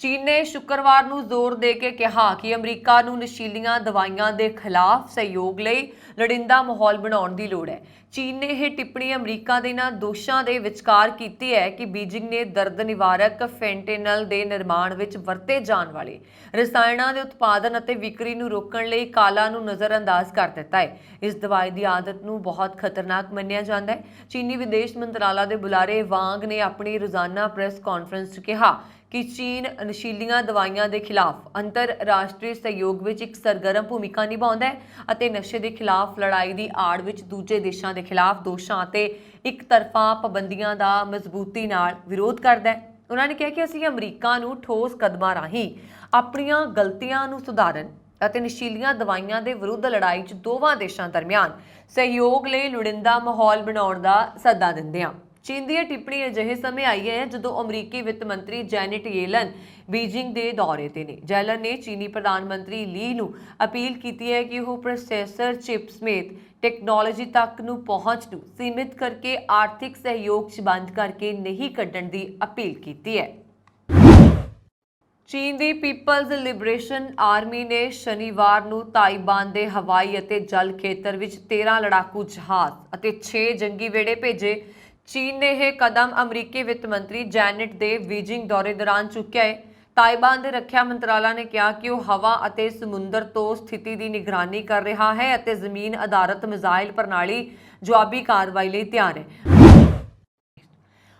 Speaker 1: ਚੀਨ ਨੇ ਸ਼ੁੱਕਰਵਾਰ ਨੂੰ ਜ਼ੋਰ ਦੇ ਕੇ ਕਿਹਾ ਕਿ ਅਮਰੀਕਾ ਨੂੰ ਨਸ਼ੀਲੀਆਂ ਦਵਾਈਆਂ ਦੇ ਖਿਲਾਫ ਸਹਿਯੋਗ ਲਈ ਲੋੜੀਂਦਾ ਮਾਹੌਲ ਬਣਾਉਣ ਦੀ ਲੋੜ ਹੈ। ਚੀਨ ਨੇ ਇਹ ਟਿੱਪਣੀ ਅਮਰੀਕਾ ਦੇ ਇਹਨਾਂ ਦੋਸ਼ਾਂ ਦੇ ਵਿਚਕਾਰ ਕੀਤੀ ਹੈ ਕਿ ਬੀਜਿੰਗ ਨੇ ਦਰਦ ਨਿਵਾਰਕ ਫੈਂਟੈਨਲ ਦੇ ਨਿਰਮਾਣ ਵਿੱਚ ਵਰਤੇ ਜਾਣ ਵਾਲੇ ਰਸਾਇਣਾਂ ਦੇ ਉਤਪਾਦਨ ਅਤੇ ਵਿਕਰੀ ਨੂੰ ਰੋਕਣ ਲਈ ਕਾਲਾ ਨੂੰ ਨਜ਼ਰਅੰਦਾਜ਼ ਕਰ ਦਿੱਤਾ ਹੈ। ਇਸ ਦਵਾਈ ਦੀ ਆਦਤ ਨੂੰ ਬਹੁਤ ਖਤਰਨਾਕ ਮੰਨਿਆ ਜਾਂਦਾ ਹੈ। ਚੀਨੀ ਵਿਦੇਸ਼ ਮੰਤਰਾਲਾ ਦੇ ਬੁਲਾਰੇ ਵਾਂਗ ਨੇ ਆਪਣੀ ਰੋਜ਼ਾਨਾ ਪ੍ਰੈਸ ਕਾਨਫਰੰਸ 'ਚ ਕਿਹਾ ਕਿ ਚੀਨ ਨਸ਼ੀਲੀਆਂ ਦਵਾਈਆਂ ਦੇ ਖਿਲਾਫ ਅੰਤਰਰਾਸ਼ਟਰੀ ਸਹਿਯੋਗ ਵਿੱਚ ਇੱਕ ਸਰਗਰਮ ਭੂਮਿਕਾ ਨਿਭਾਉਂਦਾ ਹੈ ਅਤੇ ਨਸ਼ੇ ਦੇ ਖਿਲਾਫ ਲੜਾਈ ਦੀ ਆੜ ਵਿੱਚ ਦੂਜੇ ਦੇਸ਼ਾਂ ਦੇ ਖਿਲਾਫ ਦੋਸ਼ਾਂ ਅਤੇ ਇੱਕ ਤਰਫਾ ਪਾਬੰਦੀਆਂ ਦਾ ਮਜ਼ਬੂਤੀ ਨਾਲ ਵਿਰੋਧ ਕਰਦਾ ਹੈ। ਉਹਨਾਂ ਨੇ ਕਿਹਾ ਕਿ ਅਸੀਂ ਅਮਰੀਕਾ ਨੂੰ ਠੋਸ ਕਦਮਾਂ ਰਾਹੀਂ ਆਪਣੀਆਂ ਗਲਤੀਆਂ ਨੂੰ ਸੁਧਾਰਨ ਅਤੇ ਨਸ਼ੀਲੀਆਂ ਦਵਾਈਆਂ ਦੇ ਵਿਰੁੱਧ ਲੜਾਈ 'ਚ ਦੋਵਾਂ ਦੇਸ਼ਾਂ ਦਰਮਿਆਨ ਸਹਿਯੋਗ ਲਈ ਲੋੜੀਂਦਾ ਮਾਹੌਲ ਬਣਾਉਣ ਦਾ ਸੱਦਾ ਦਿੰਦੇ ਹਾਂ। ਚੀਨ ਦੀ ਇਹ ਟਿੱਪਣੀ ਅਜਿਹੇ ਸਮੇਂ ਆਈ ਹੈ ਜਦੋਂ ਅਮਰੀਕੀ ਵਿੱਤ ਮੰਤਰੀ ਜੈਨੇਟ ਯੈਲਨ ਬੀजिंग ਦੇ ਦੌਰੇ ਤੇ ਨੇ। ਯੈਲਨ ਨੇ ਚੀਨੀ ਪ੍ਰਧਾਨ ਮੰਤਰੀ ਲੀ ਨੂੰ ਅਪੀਲ ਕੀਤੀ ਹੈ ਕਿ ਉਹ ਪ੍ਰੋਸੈਸਰ ਚਿਪ ਸਮੇਤ ਟੈਕਨੋਲੋਜੀ ਤੱਕ ਨੂੰ ਪਹੁੰਚ ਨੂੰ ਸੀਮਿਤ ਕਰਕੇ ਆਰਥਿਕ ਸਹਿਯੋਗ 'ਚ ਬੰਦ ਕਰਕੇ ਨਹੀਂ ਕੱਢਣ ਦੀ ਅਪੀਲ ਕੀਤੀ ਹੈ। ਚੀਨ ਦੀ ਪੀਪਲਜ਼ ਲਿਬਰੇਸ਼ਨ ਆਰਮੀ ਨੇ ਸ਼ਨੀਵਾਰ ਨੂੰ ਤਾਇਵਾਨ ਦੇ ਹਵਾਈ ਅਤੇ ਜਲ ਖੇਤਰ ਵਿੱਚ 13 ਲੜਾਕੂ ਜਹਾਜ਼ ਅਤੇ 6 ਜੰਗੀ ਵੇੜੇ ਭੇਜੇ। ਚੀਨ ਨੇ ਇਹ ਕਦਮ ਅਮਰੀਕੀ ਵਿੱਤ ਮੰਤਰੀ ਜੈਨੇਟ ਦੇ ਬੀजिंग ਦੌਰੇ ਦੌਰਾਨ ਚੁੱਕਿਆ ਹੈ। ਤਾਇਵਾਨ ਦੇ ਰੱਖਿਆ ਮੰਤਰਾਲਾ ਨੇ ਕਿਹਾ ਕਿ ਉਹ ਹਵਾ ਅਤੇ ਸਮੁੰਦਰ ਤੋਂ ਸਥਿਤੀ ਦੀ ਨਿਗਰਾਨੀ ਕਰ ਰਿਹਾ ਹੈ ਅਤੇ ਜ਼ਮੀਨ ਆਧਾਰਿਤ ਮਿਜ਼ਾਈਲ ਪ੍ਰਣਾਲੀ ਜਵਾਬੀ ਕਾਰਵਾਈ ਲਈ ਤਿਆਰ ਹੈ।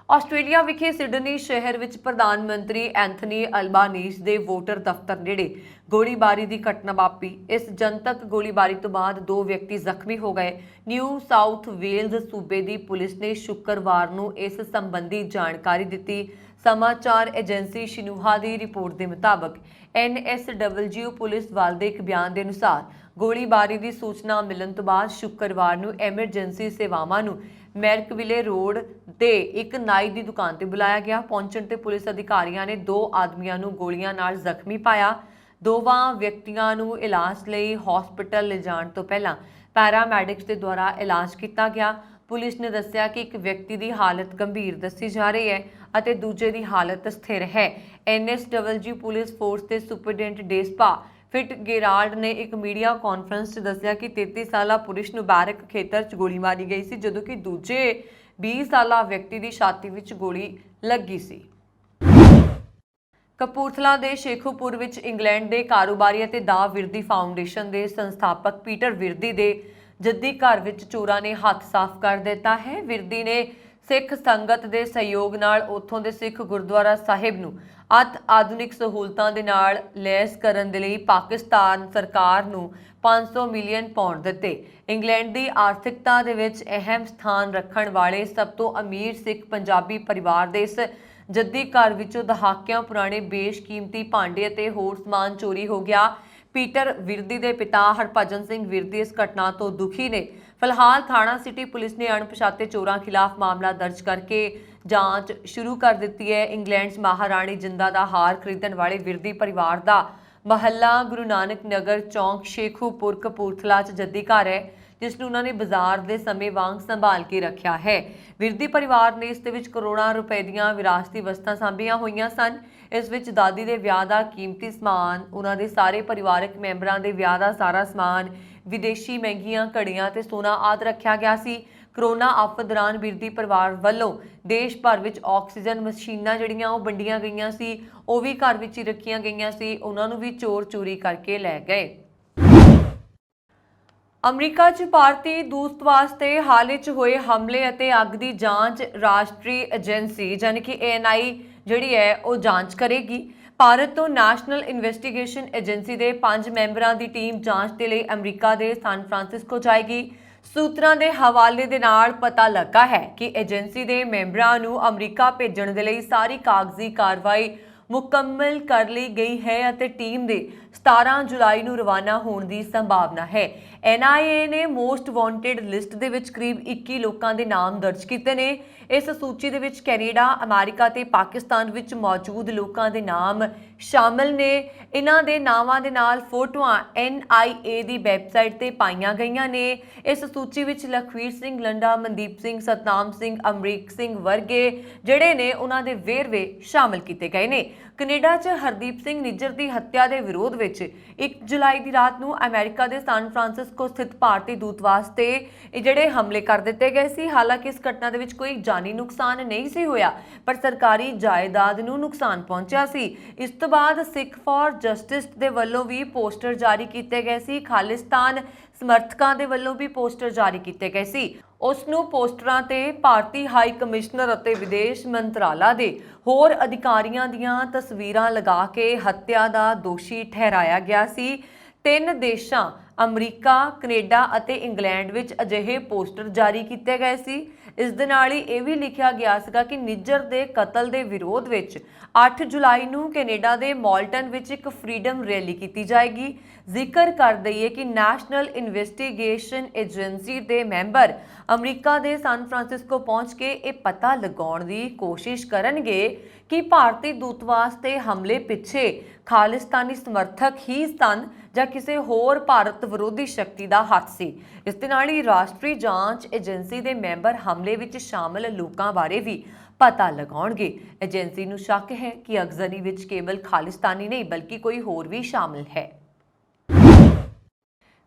Speaker 1: ਆਸਟ੍ਰੇਲੀਆ ਵਿਖੇ ਸਿਡਨੀ ਸ਼ਹਿਰ ਵਿੱਚ ਪ੍ਰਧਾਨ ਮੰਤਰੀ ਐਂਥਨੀ ਅਲਬਾਨੀਜ਼ ਦੇ ਵੋਟਰ ਦਫ਼ਤਰ ਨੇੜੇ ਗੋਲੀਬਾਰੀ ਦੀ ਘਟਨਾ ਵਾਪਰੀ। ਇਸ ਜਨਤਕ ਗੋਲੀਬਾਰੀ ਤੋਂ ਬਾਅਦ 2 ਵਿਅਕਤੀ ਜ਼ਖਮੀ ਹੋ ਗਏ। ਨਿਊ ਸਾਊਥ ਵੇਲਜ਼ ਸੂਬੇ ਦੀ ਪੁਲਿਸ ਨੇ ਸ਼ੁੱਕਰਵਾਰ ਨੂੰ ਇਸ ਸੰਬੰਧੀ ਜਾਣਕਾਰੀ ਦਿੱਤੀ। ਸਮਾਚਾਰ ਏਜੰਸੀ ਸ਼ਿਨੂਹਾ ਦੀ ਰਿਪੋਰਟ ਦੇ ਮੁਤਾਬਕ NSW ਪੁਲਿਸ ਵੱਲ ਦੇ ਇੱਕ ਬਿਆਨ ਦੇ ਅਨੁਸਾਰ ਗੋਲੀਬਾਰੀ ਦੀ ਸੂਚਨਾ ਮਿਲਣ ਤੋਂ ਬਾਅਦ ਸ਼ੁੱਕਰਵਾਰ ਨੂੰ ਐਮਰਜੈਂਸੀ ਸੇਵਾਵਾਂ ਨੂੰ ਮੈਰਕਵਿਲੇ ਰੋਡ ਤੇ ਇੱਕ ਨਾਈ ਦੀ ਦੁਕਾਨ ਤੇ ਬੁਲਾਇਆ ਗਿਆ। ਪਹੁੰਚਣ ਤੇ ਪੁਲਿਸ ਅਧਿਕਾਰੀਆਂ ਨੇ 2 ਆਦਮੀਆਂ ਨੂੰ ਗੋਲੀਆਂ ਨਾਲ ਜ਼ਖਮੀ ਪਾਇਆ। ਦੋਵਾਂ ਵਿਅਕਤੀਆਂ ਨੂੰ ਇਲਾਜ ਲਈ ਹਸਪਤਾਲ ਲਿਜਾਣ ਤੋਂ ਪਹਿਲਾਂ ਪੈਰਾਮੈਡਿਕਸ ਦੇ ਦੁਆਰਾ ਇਲਾਜ ਕੀਤਾ ਗਿਆ। ਪੁਲਿਸ ਨੇ ਦੱਸਿਆ ਕਿ ਇੱਕ ਵਿਅਕਤੀ ਦੀ ਹਾਲਤ ਗੰਭੀਰ ਦੱਸੀ ਜਾ ਰਹੀ ਹੈ ਅਤੇ ਦੂਜੇ ਦੀ ਹਾਲਤ ਸਥਿਰ ਹੈ। NSW ਪੁਲਿਸ ਫੋਰਸ ਦੇ ਸੁਪਰਡੈਂਟ ਡੇਸਪਾ ਫਿਟ ਗੇਰਾਲਡ ਨੇ ਇੱਕ ਮੀਡੀਆ ਕਾਨਫਰੰਸ 'ਚ ਦੱਸਿਆ ਕਿ 33 ਸਾਲਾ ਪੁਰਸ਼ ਨੂੰ ਬੈਰਕ ਖੇਤਰ 'ਚ ਗੋਲੀ ਮਾਰੀ ਗਈ ਸੀ, ਜਦੋਂ ਕਿ ਦੂਜੇ 20 ਸਾਲਾ ਵਿਅਕਤੀ ਦੀ ਛਾਤੀ ਵਿੱਚ ਗੋਲੀ ਲੱਗੀ ਸੀ। ਕਪੂਰਥਲਾ ਦੇ ਸ਼ੇਖੂਪੁਰ ਵਿੱਚ ਇੰਗਲੈਂਡ ਦੇ ਕਾਰੋਬਾਰੀ ਅਤੇ ਦਾ ਵਿਰਦੀ ਫਾਊਂਡੇਸ਼ਨ ਦੇ ਸੰਸਥਾਪਕ ਪੀਟਰ ਵਿਰਦੀ ਦੇ ਜੱਦੀ ਘਰ ਵਿੱਚ ਚੋਰਾਂ ਨੇ ਹੱਥ ਸਾਫ਼ ਕਰ ਦਿੱਤਾ ਹੈ। ਵਿਰਦੀ ਨੇ ਸਿੱਖ ਸੰਗਤ ਦੇ ਸਹਿਯੋਗ ਨਾਲ ਉੱਥੋਂ ਦੇ ਸਿੱਖ ਗੁਰਦੁਆਰਾ ਸਾਹਿਬ ਨੂੰ ਅਤ ਆਧੁਨਿਕ ਸਹੂਲਤਾਂ ਦੇ ਨਾਲ ਲੈਸ ਕਰਨ ਦੇ ਲਈ ਪਾਕਿਸਤਾਨ ਸਰਕਾਰ ਨੂੰ 500 ਮਿਲੀਅਨ ਪਾਉਂਡ ਦਿੱਤੇ। ਇੰਗਲੈਂਡ ਦੀ ਆਰਥਿਕਤਾ ਦੇ ਵਿੱਚ ਅਹਿਮ ਸਥਾਨ ਰੱਖਣ ਵਾਲੇ ਸਭ ਤੋਂ ਅਮੀਰ ਸਿੱਖ ਪੰਜਾਬੀ ਪਰਿਵਾਰ ਦੇ ਇਸ ਜੱਦੀ ਘਰ ਵਿੱਚੋਂ ਦਹਾਕਿਆਂ ਪੁਰਾਣੇ ਬੇਸ਼ਕੀਮਤੀ ਭਾਂਡੇ ਅਤੇ ਹੋਰ ਸਮਾਨ ਚੋਰੀ ਹੋ ਗਿਆ। ਪੀਟਰ ਵਿਰਦੀ ਦੇ ਪਿਤਾ ਹਰਭਜਨ ਸਿੰਘ ਵਿਰਦੀ ਇਸ ਘਟਨਾ ਤੋਂ ਦੁਖੀ ਨੇ। ਫਿਲਹਾਲ ਥਾਣਾ ਸਿਟੀ ਪੁਲਿਸ ਨੇ ਅਣਪਛਾਤੇ ਚੋਰਾਂ ਖਿਲਾਫ ਮਾਮਲਾ ਦਰਜ ਕਰਕੇ ਜਾਂਚ ਸ਼ੁਰੂ ਕਰ ਦਿੱਤੀ ਹੈ। ਇੰਗਲੈਂਡ 'ਚ ਮਹਾਰਾਣੀ ਜਿੰਦਾ ਦਾ ਹਾਰ ਖਰੀਦਣ ਵਾਲੇ ਵਿਰਦੀ ਪਰਿਵਾਰ ਦਾ ਮਹੱਲਾ ਗੁਰੂ ਨਾਨਕ ਨਗਰ ਚੌਂਕ ਸ਼ੇਖੂਪੁਰ ਕਪੂਰਥਲਾ 'ਚ ਜੱਦੀ ਘਰ ਹੈ, ਜਿਸ ਨੂੰ ਉਹਨਾਂ ਨੇ ਬਾਜ਼ਾਰ ਦੇ ਸਮੇਂ ਵਾਂਗ ਸੰਭਾਲ ਕੇ ਰੱਖਿਆ ਹੈ। ਵਿਰਦੀ ਪਰਿਵਾਰ ਨੇ ਇਸ ਦੇ ਵਿੱਚ ਕਰੋੜਾਂ ਰੁਪਏ ਦੀਆਂ ਵਿਰਾਸਤੀ ਵਸਤਾਂ ਸਾਂਭੀਆਂ ਹੋਈਆਂ ਸਨ। ਇਸ ਵਿੱਚ ਦਾਦੀ ਦੇ ਵਿਆਹ ਦਾ ਕੀਮਤੀ ਸਮਾਨ, ਉਹਨਾਂ ਦੇ ਸਾਰੇ ਪਰਿਵਾਰਕ ਮੈਂਬਰਾਂ ਦੇ ਵਿਆਹ ਦਾ ਸਾਰਾ ਸਮਾਨ, ਵਿਦੇਸ਼ੀ ਮਹਿੰਗੀਆਂ ਘੜੀਆਂ ਤੇ ਸੋਨਾ ਆਦਿ ਰੱਖਿਆ ਗਿਆ ਸੀ। ਕਰੋਨਾ ਆਫਤ ਦੌਰਾਨ ਵਿਰਦੀ ਪਰਿਵਾਰ ਵੱਲੋਂ ਦੇਸ਼ ਭਰ ਵਿੱਚ ਆਕਸੀਜਨ ਮਸ਼ੀਨਾਂ ਜਿਹੜੀਆਂ ਉਹ ਵੰਡੀਆਂ ਗਈਆਂ ਸੀ, ਉਹ ਵੀ ਘਰ ਵਿੱਚ ਹੀ ਰੱਖੀਆਂ ਗਈਆਂ ਸੀ। ਉਹਨਾਂ ਨੂੰ ਵੀ ਚੋਰ ਚੋਰੀ ਕਰਕੇ ਲੈ ਗਏ। ਅਮਰੀਕਾ 'ਚ ਭਾਰਤੀ ਦੂਤਾਵਾਸ ਤੇ ਹਾਲ ਹੀ 'ਚ ਹੋਏ ਹਮਲੇ ਅਤੇ ਅੱਗ ਦੀ ਜਾਂਚ ਰਾਸ਼ਟਰੀ ਏਜੰਸੀ ਯਾਨੀ ਕਿ ANI ਜਿਹੜੀ ਹੈ ਉਹ ਜਾਂਚ ਕਰੇਗੀ। ਭਾਰਤ ਤੋਂ ਨੈਸ਼ਨਲ ਇਨਵੈਸਟੀਗੇਸ਼ਨ ਏਜੰਸੀ ਦੇ 5 ਮੈਂਬਰਾਂ ਦੀ ਟੀਮ ਜਾਂਚ ਦੇ ਲਈ ਅਮਰੀਕਾ ਦੇ ਸੈਨ ਫਰਾਂਸਿਸਕੋ ਜਾਏਗੀ। ਸੂਤਰਾਂ ਦੇ ਹਵਾਲੇ ਦੇ ਨਾਲ ਪਤਾ ਲੱਗਾ ਹੈ ਕਿ ਏਜੰਸੀ ਦੇ ਮੈਂਬਰਾਂ ਨੂੰ ਅਮਰੀਕਾ ਭੇਜਣ ਦੇ ਲਈ ਸਾਰੀ ਕਾਗਜ਼ੀ ਕਾਰਵਾਈ ਮੁਕੰਮਲ ਕਰ ਲਈ ਗਈ ਹੈ ਅਤੇ ਟੀਮ ਦੇ 17 ਜੁਲਾਈ ਨੂੰ ਰਵਾਨਾ ਹੋਣ ਦੀ ਸੰਭਾਵਨਾ ਹੈ। NIA ਨੇ ਮੋਸਟ ਵਾਂਟਡ ਲਿਸਟ ਦੇ ਵਿੱਚ ਕਰੀਬ 21 ਲੋਕਾਂ ਦੇ ਨਾਮ ਦਰਜ ਕੀਤੇ ਨੇ। ਇਸ ਸੂਚੀ ਦੇ ਵਿੱਚ ਕੈਨੇਡਾ, ਅਮਰੀਕਾ ਤੇ ਪਾਕਿਸਤਾਨ ਵਿੱਚ ਮੌਜੂਦ ਲੋਕਾਂ ਦੇ ਨਾਮ ਸ਼ਾਮਲ ਨੇ। ਇਹਨਾਂ ਦੇ ਨਾਵਾਂ ਦੇ ਨਾਲ ਫੋਟੋਆਂ NIA ਦੀ ਵੈਬਸਾਈਟ ਤੇ ਪਾਈਆਂ ਗਈਆਂ ਨੇ। ਇਸ ਸੂਚੀ ਵਿੱਚ ਲਖਵੀਰ ਸਿੰਘ ਲੰਡਾ, ਮਨਦੀਪ ਸਿੰਘ, ਸਤਨਾਮ ਸਿੰਘ, ਅਮਰੀਕ ਸਿੰਘ ਵਰਗੇ ਜਿਹੜੇ ਨੇ ਉਹਨਾਂ ਦੇ ਵੇਰਵੇ ਸ਼ਾਮਲ ਕੀਤੇ ਗਏ ਨੇ। ਕੈਨੇਡਾ 'ਚ ਹਰਦੀਪ ਸਿੰਘ ਨਿੱਜਰ ਦੀ ਹੱਤਿਆ ਦੇ ਵਿਰੋਧ ਵਿੱਚ 1 ਜੁਲਾਈ ਦੀ ਰਾਤ ਨੂੰ ਅਮਰੀਕਾ ਦੇ ਸੈਨ ਫਰਾਂਸਿਸਕੋ ਸਥਿਤ ਭਾਰਤੀ ਦੂਤਾਵਾਸ ਤੇ ਇਹ ਜਿਹੜੇ ਹਮਲੇ ਕਰ ਦਿੱਤੇ ਗਏ ਸੀ। ਹਾਲਾਂਕਿ ਇਸ ਘਟਨਾ ਦੇ ਵਿੱਚ ਕੋਈ ਜਾਨੀ ਨੁਕਸਾਨ ਨਹੀਂ ਸੀ ਹੋਇਆ, ਪਰ ਸਰਕਾਰੀ ਜਾਇਦਾਦ ਨੂੰ ਨੁਕਸਾਨ ਪਹੁੰਚਿਆ ਸੀ। ਇਸ ਤੋਂ ਬਾਅਦ ਸਿੱਖ ਫਾਰ ਜਸਟਿਸ ਦੇ ਵੱਲੋਂ ਵੀ ਪੋਸਟਰ ਜਾਰੀ ਕੀਤੇ ਗਏ ਸੀ। ਖਾਲਿਸਤਾਨ ਸਮਰਥਕਾਂ ਦੇ ਵੱਲੋਂ ਵੀ ਪੋਸਟਰ ਜਾਰੀ ਕੀਤੇ ਗਏ ਸੀ। ਉਸ ਨੂੰ ਪੋਸਟਰਾਂ ਤੇ ਭਾਰਤੀ ਹਾਈ ਕਮਿਸ਼ਨਰ ਅਤੇ ਵਿਦੇਸ਼ ਮੰਤਰਾਲਾ ਦੇ ਹੋਰ ਅਧਿਕਾਰੀਆਂ ਦੀਆਂ ਤਸਵੀਰਾਂ ਲਗਾ ਕੇ ਹੱਤਿਆ ਦਾ ਦੋਸ਼ੀ ਠਹਿਰਾਇਆ ਗਿਆ ਸੀ। 3 ਦੇਸ਼ਾਂ ਅਮਰੀਕਾ, ਕੈਨੇਡਾ ਅਤੇ ਇੰਗਲੈਂਡ ਵਿੱਚ ਅਜਿਹੇ ਪੋਸਟਰ ਜਾਰੀ ਕੀਤੇ ਗਏ ਸੀ। ਇਸ ਦੇ ਨਾਲ ਹੀ ਇਹ ਵੀ ਲਿਖਿਆ ਗਿਆ ਸੀਗਾ ਕਿ ਨਿੱਜਰ ਦੇ ਕਤਲ ਦੇ ਵਿਰੋਧ ਵਿੱਚ 8 ਜੁਲਾਈ ਨੂੰ ਕੈਨੇਡਾ ਦੇ ਮੌਲਟਨ ਵਿੱਚ ਇੱਕ ਫਰੀडम ਰੈਲੀ ਕੀਤੀ ਜਾਏਗੀ। ਜ਼ਿਕਰ ਕਰ ਦਈਏ ਕਿ ਨੈਸ਼ਨਲ ਇਨਵੈਸਟੀਗੇਸ਼ਨ ਏਜੰਸੀ ਦੇ ਮੈਂਬਰ ਅਮਰੀਕਾ ਦੇ ਸੈਨ ਫਰਾਂਸਿਸਕੋ ਪਹੁੰਚ ਕੇ ਇਹ ਪਤਾ ਲਗਾਉਣ ਦੀ ਕੋਸ਼ਿਸ਼ ਕਰਨਗੇ ਕਿ ਭਾਰਤੀ ਦੂਤਵਾਸ ਤੇ ਹਮਲੇ ਪਿੱਛੇ ਖਾਲਿਸਤਾਨੀ ਸਮਰਥਕ ਹੀ ਸਨ ਜਾਂ ਕਿਸੇ ਹੋਰ ਭਾਰਤ ਵਿਰੋਧੀ ਸ਼ਕਤੀ ਦਾ ਹੱਥ ਸੀ। ਇਸ ਦੇ ਨਾਲ ਹੀ ਰਾਸ਼ਟਰੀ ਜਾਂਚ ਏਜੰਸੀ ਦੇ ਮੈਂਬਰ ਹਮਲੇ ਵਿੱਚ ਸ਼ਾਮਲ ਲੋਕਾਂ ਬਾਰੇ ਵੀ ਪਤਾ ਲਗਾਉਣਗੇ। ਏਜੰਸੀ ਨੂੰ ਸ਼ੱਕ ਹੈ ਕਿ ਅਗਜ਼ਨੀ ਵਿੱਚ ਕੇਵਲ ਖਾਲਿਸਤਾਨੀ ਨਹੀਂ ਬਲਕਿ ਕੋਈ ਹੋਰ ਵੀ ਸ਼ਾਮਲ ਹੈ।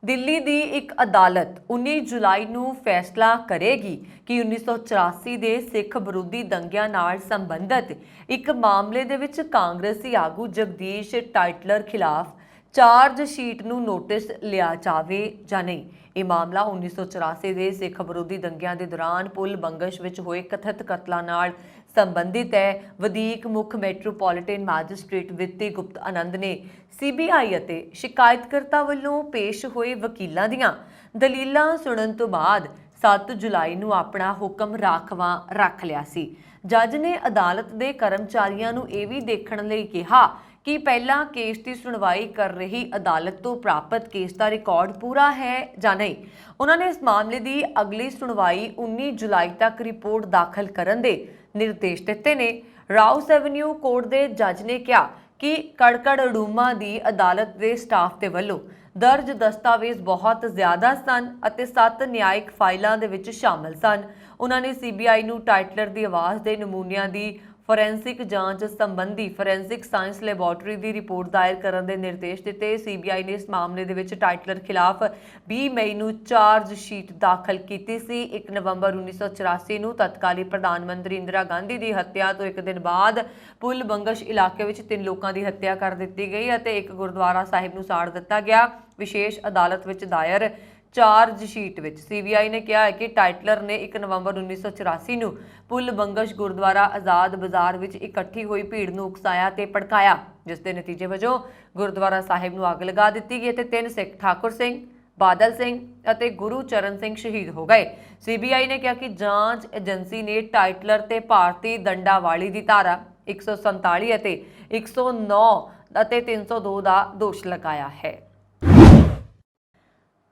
Speaker 1: ਦਿੱਲੀ ਦੀ ਇੱਕ ਅਦਾਲਤ 19 ਜੁਲਾਈ ਨੂੰ ਫੈਸਲਾ ਕਰੇਗੀ ਕਿ 1984 ਦੇ ਸਿੱਖ ਵਿਰੋਧੀ ਦੰਗਿਆਂ ਨਾਲ ਸੰਬੰਧਿਤ ਇੱਕ ਮਾਮਲੇ ਦੇ ਵਿੱਚ ਕਾਂਗਰਸੀ ਆਗੂ ਜਗਦੀਸ਼ ਟਾਈਟਲਰ ਖਿਲਾਫ ਚਾਰਜ ਸ਼ੀਟ ਨੂੰ ਨੋਟਿਸ ਲਿਆ ਜਾਵੇ ਜਾਂ ਨਹੀਂ। ਇਹ ਮਾਮਲਾ 1984 ਦੇ ਸਿੱਖ ਵਿਰੋਧੀ ਦੰਗਿਆਂ ਦੇ ਦੌਰਾਨ ਪੁਲ ਬੰਗਸ਼ ਵਿੱਚ ਹੋਏ ਕਥਿਤ ਕਤਲਾਂ ਨਾਲ ਸੰਬੰਧਿਤ ਹੈ। ਵਧੀਕ ਮੁੱਖ ਮੈਟਰੋਪੋਲੀਟਨ ਮੈਜਿਸਟ੍ਰੇਟ ਵਿੱਤੀ ਗੁਪਤ ਆਨੰਦ ਨੇ CBI ਅਤੇ ਸ਼ਿਕਾਇਤਕਰਤਾ ਵੱਲੋਂ ਪੇਸ਼ ਹੋਏ ਵਕੀਲਾਂ ਦੀਆਂ ਦਲੀਲਾਂ ਸੁਣਨ ਤੋਂ ਬਾਅਦ 7 ਜੁਲਾਈ ਨੂੰ ਆਪਣਾ ਹੁਕਮ ਰਾਖਵਾਂ ਰੱਖ ਲਿਆ ਸੀ। ਜੱਜ ਨੇ ਅਦਾਲਤ ਦੇ ਕਰਮਚਾਰੀਆਂ ਨੂੰ ਇਹ ਵੀ ਦੇਖਣ ਲਈ ਕਿਹਾ ਕਿ ਪਹਿਲਾਂ ਕੇਸ ਦੀ ਸੁਣਵਾਈ ਕਰ ਰਹੀ ਅਦਾਲਤ ਤੋਂ ਪ੍ਰਾਪਤ ਕੇਸ ਦਾ ਰਿਕਾਰਡ ਪੂਰਾ ਹੈ ਜਾਂ ਨਹੀਂ। ਉਹਨਾਂ ਨੇ ਇਸ ਮਾਮਲੇ ਦੀ ਅਗਲੀ ਸੁਣਵਾਈ 19 ਜੁਲਾਈ ਤੱਕ ਰਿਪੋਰਟ ਦਾਖਲ ਕਰਨ ਦੇ ਨਿਰਦੇਸ਼ ਦਿੱਤੇ ਨੇ। ਰਾਉਸ ਐਵਨਿਊ ਕੋਰਟ ਦੇ ਜੱਜ ਨੇ ਕਿਹਾ ਕਿ ਕੜਕੜੜੂਮਾ ਦੀ ਅਦਾਲਤ ਦੇ ਸਟਾਫ ਦੇ ਵੱਲੋਂ ਦਰਜ ਦਸਤਾਵੇਜ਼ ਬਹੁਤ ਜ਼ਿਆਦਾ ਸਨ ਅਤੇ 7 ਨਿਆਇਕ ਫਾਈਲਾਂ ਦੇ ਵਿੱਚ ਸ਼ਾਮਲ ਸਨ। ਉਹਨਾਂ ਨੇ CBI ਨੂੰ ਟਾਈਟਲਰ ਦੀ ਆਵਾਜ਼ ਦੇ ਨਮੂਨਿਆਂ ਦੀ ਫੋਰੈਂਸਿਕ ਜਾਂਚ ਸੰਬੰਧੀ ਫੋਰੈਂਸਿਕ ਸਾਇੰਸ ਲੈਬੋਰੇਟਰੀ ਦੀ ਰਿਪੋਰਟ ਦਾਇਰ ਕਰਨ ਦੇ ਨਿਰਦੇਸ਼ ਦਿੱਤੇ। CBI ਨੇ ਇਸ ਮਾਮਲੇ ਦੇ ਵਿੱਚ ਟਾਈਟਲਰ ਖਿਲਾਫ 20 ਮਈ ਨੂੰ ਚਾਰਜ ਸ਼ੀਟ ਦਾਖਲ ਕੀਤੀ ਸੀ। 1 ਨਵੰਬਰ 1984 ਨੂੰ ਤਤਕਾਲੀ ਪ੍ਰਧਾਨ ਮੰਤਰੀ ਇੰਦਰਾ ਗਾਂਧੀ ਦੀ ਹੱਤਿਆ ਤੋਂ ਇੱਕ ਦਿਨ ਬਾਅਦ ਪੁਲ ਬੰਗਸ਼ ਇਲਾਕੇ ਵਿੱਚ 3 ਲੋਕਾਂ ਦੀ ਹੱਤਿਆ ਕਰ ਦਿੱਤੀ ਗਈ ਅਤੇ ਇੱਕ ਗੁਰਦੁਆਰਾ ਸਾਹਿਬ ਨੂੰ ਸਾੜ ਦਿੱਤਾ ਗਿਆ। ਵਿਸ਼ੇਸ਼ ਅਦਾਲਤ ਵਿੱਚ ਦਾਇਰ ਚਾਰਜ ਸ਼ੀਟ ਵਿੱਚ CBI ਨੇ ਕਿਹਾ ਹੈ ਕਿ ਟਾਈਟਲਰ ਨੇ 1 ਨਵੰਬਰ 1984 ਨੂੰ ਪੁਲ ਬੰਗਸ਼ ਗੁਰਦੁਆਰਾ ਆਜ਼ਾਦ ਬਾਜ਼ਾਰ ਵਿੱਚ ਇਕੱਠੀ ਹੋਈ ਭੀੜ ਨੂੰ ਉਕਸਾਇਆ ਤੇ ਭੜਕਾਇਆ, ਜਿਸ ਦੇ ਨਤੀਜੇ ਵਜੋਂ ਗੁਰਦੁਆਰਾ ਸਾਹਿਬ ਨੂੰ ਅੱਗ ਲਗਾ ਦਿੱਤੀ ਗਈ ਤੇ 3 ਸਿੱਖ ਠਾਕੁਰ ਸਿੰਘ, ਬਾਦਲ ਸਿੰਘ ਅਤੇ ਗੁਰੂ ਚਰਨ ਸਿੰਘ ਸ਼ਹੀਦ ਹੋ ਗਏ। CBI ਨੇ ਕਿਹਾ ਕਿ ਜਾਂਚ ਏਜੰਸੀ ਨੇ ਟਾਈਟਲਰ ਤੇ ਭਾਰਤੀ ਦੰਡਾਵਲੀ ਦੀ ਧਾਰਾ 147 ਅਤੇ 109 ਅਤੇ 302 ਦਾ ਦੋਸ਼ ਲਗਾਇਆ ਹੈ।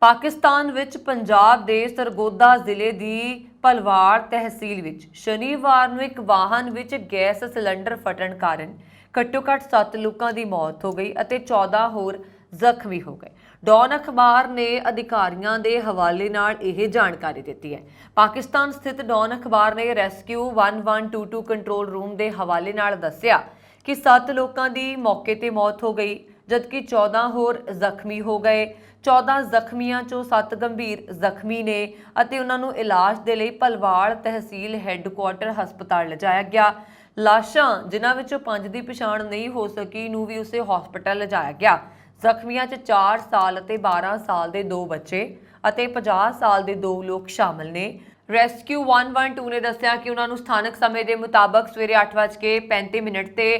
Speaker 1: ਪਾਕਿਸਤਾਨ ਵਿੱਚ ਪੰਜਾਬ ਦੇ ਸਰਗੋਦਾ ਜ਼ਿਲ੍ਹੇ ਦੀ ਭਲਵਾੜ ਤਹਿਸੀਲ ਵਿੱਚ ਸ਼ਨੀਵਾਰ ਨੂੰ ਇੱਕ ਵਾਹਨ ਵਿੱਚ ਗੈਸ ਸਿਲੰਡਰ ਫਟਣ ਕਾਰਨ ਘੱਟੋ-ਘੱਟ 7 ਲੋਕਾਂ ਦੀ ਮੌਤ ਹੋ ਗਈ ਅਤੇ 14 ਹੋਰ ਜ਼ਖਮੀ ਹੋ ਗਏ। ਡੌਨ ਅਖਬਾਰ ਨੇ ਅਧਿਕਾਰੀਆਂ ਦੇ ਹਵਾਲੇ ਨਾਲ ਇਹ ਜਾਣਕਾਰੀ ਦਿੱਤੀ ਹੈ। ਪਾਕਿਸਤਾਨ ਸਥਿਤ ਡੌਨ ਅਖਬਾਰ ਨੇ ਰੈਸਕਿਊ 1122 ਕੰਟਰੋਲ ਰੂਮ ਦੇ ਹਵਾਲੇ ਨਾਲ ਦੱਸਿਆ ਕਿ 7 ਲੋਕਾਂ ਦੀ ਮੌਕੇ ਤੇ ਮੌਤ ਹੋ ਗਈ ਜਦਕਿ 14 ਹੋਰ ਜ਼ਖਮੀ ਹੋ ਗਏ। 14 ਜ਼ਖਮੀਆਂ ਚੋਂ 7 ਗੰਭੀਰ ਜ਼ਖਮੀ ਨੇ ਅਤੇ ਉਹਨਾਂ ਨੂੰ ਇਲਾਜ ਦੇ ਲਈ ਭਲਵਾੜ ਤਹਿਸੀਲ ਹੈੱਡਕੁਆਰਟਰ ਹਸਪਤਾਲ ਲਿਜਾਇਆ ਗਿਆ। ਲਾਸ਼ਾਂ ਜਿਨ੍ਹਾਂ ਵਿੱਚੋਂ 5 ਦੀ ਪਛਾਣ ਨਹੀਂ ਹੋ ਸਕੀ ਨੂੰ ਵੀ ਉਸੇ ਹਸਪਤਾਲ ਲਿਜਾਇਆ ਗਿਆ। ਜ਼ਖਮੀਆਂ 'ਚ 4 ਸਾਲ ਅਤੇ 12 ਸਾਲ ਦੇ 2 ਬੱਚੇ ਅਤੇ 50 ਸਾਲ ਦੇ 2 ਲੋਕ ਸ਼ਾਮਲ ਨੇ। ਰੈਸਕਿਊ 112 ਨੇ ਦੱਸਿਆ ਕਿ ਉਹਨਾਂ ਨੂੰ ਸਥਾਨਕ ਸਮੇਂ ਦੇ ਮੁਤਾਬਕ ਸਵੇਰੇ 8:35 ਤੇ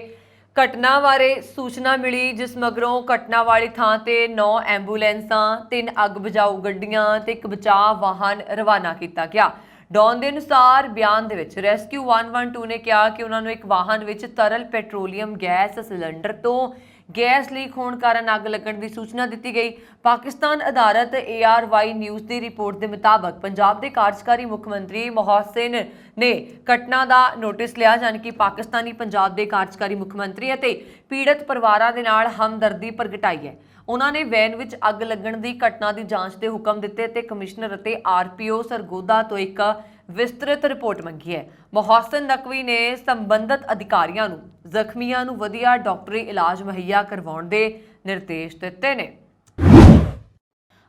Speaker 1: ਘਟਨਾ ਬਾਰੇ ਸੂਚਨਾ ਮਿਲੀ, ਜਿਸ ਮਗਰੋਂ ਘਟਨਾ ਵਾਲੀ ਥਾਂ ਤੇ 9 ਐਂਬੂਲੈਂਸਾਂ, 3 ਅੱਗ ਬੁਝਾਊ ਗੱਡੀਆਂ ਤੇ 1 ਬਚਾਅ ਵਾਹਨ ਰਵਾਨਾ ਕੀਤਾ ਗਿਆ। ਡੌਨ ਦੇ ਅਨੁਸਾਰ ਬਿਆਨ ਦੇ ਵਿੱਚ ਰੈਸਕਿਊ 112 ਨੇ ਕਿਹਾ ਕਿ ਉਹਨਾਂ ਨੂੰ ਇੱਕ ਵਾਹਨ ਵਿੱਚ ਤਰਲ ਪੈਟਰੋਲੀਅਮ ਗੈਸ ਸਿਲੰਡਰ ਤੋਂ ਗੈਸ ਲੀਕ ਹੋਣ ਕਾਰਨ ਅੱਗ ਲੱਗਣ ਦੀ ਸੂਚਨਾ ਦਿੱਤੀ ਗਈ। ਪਾਕਿਸਤਾਨ ਆਧਾਰਿਤ ARY ਨਿਊਜ਼ ਦੀ ਰਿਪੋਰਟ ਦੇ ਮੁਤਾਬਕ ਪੰਜਾਬ ਦੇ ਕਾਰਜਕਾਰੀ ਮੁੱਖ ਮੰਤਰੀ ਮੋਹਸਿਨ ਨੇ ਘਟਨਾ ਦਾ ਨੋਟਿਸ ਲਿਆ, ਜਾਣੀ ਕਿ ਪਾਕਿਸਤਾਨੀ ਪੰਜਾਬ ਦੇ ਕਾਰਜਕਾਰੀ ਮੁੱਖ ਮੰਤਰੀ ਅਤੇ ਪੀੜਤ ਪਰਿਵਾਰਾਂ ਦੇ ਨਾਲ ਹਮਦਰਦੀ ਪ੍ਰਗਟਾਈ ਹੈ। ਉਹਨਾਂ ਨੇ ਵੈਨ ਵਿੱਚ ਅੱਗ ਲੱਗਣ ਦੀ ਘਟਨਾ ਦੀ ਜਾਂਚ ਦੇ ਹੁਕਮ ਦਿੱਤੇ ਤੇ ਕਮਿਸ਼ਨਰ ਅਤੇ RPO ਸਰਗੋਦਾ ਤੋਂ ਇੱਕ ਵਿਸਤ੍ਰਿਤ ਰਿਪੋਰਟ ਮੰਗੀ ਹੈ। ਮੋਹਸਿਨ ਨਕਵੀ ਨੇ ਸੰਬੰਧਿਤ ਅਧਿਕਾਰੀਆਂ ਨੂੰ ਜ਼ਖਮੀਆਂ ਨੂੰ ਵਧੀਆ ਡਾਕਟਰੀ ਇਲਾਜ ਮੁਹੱਈਆ ਕਰਵਾਉਣ ਦੇ ਨਿਰਦੇਸ਼ ਦਿੱਤੇ ਨੇ।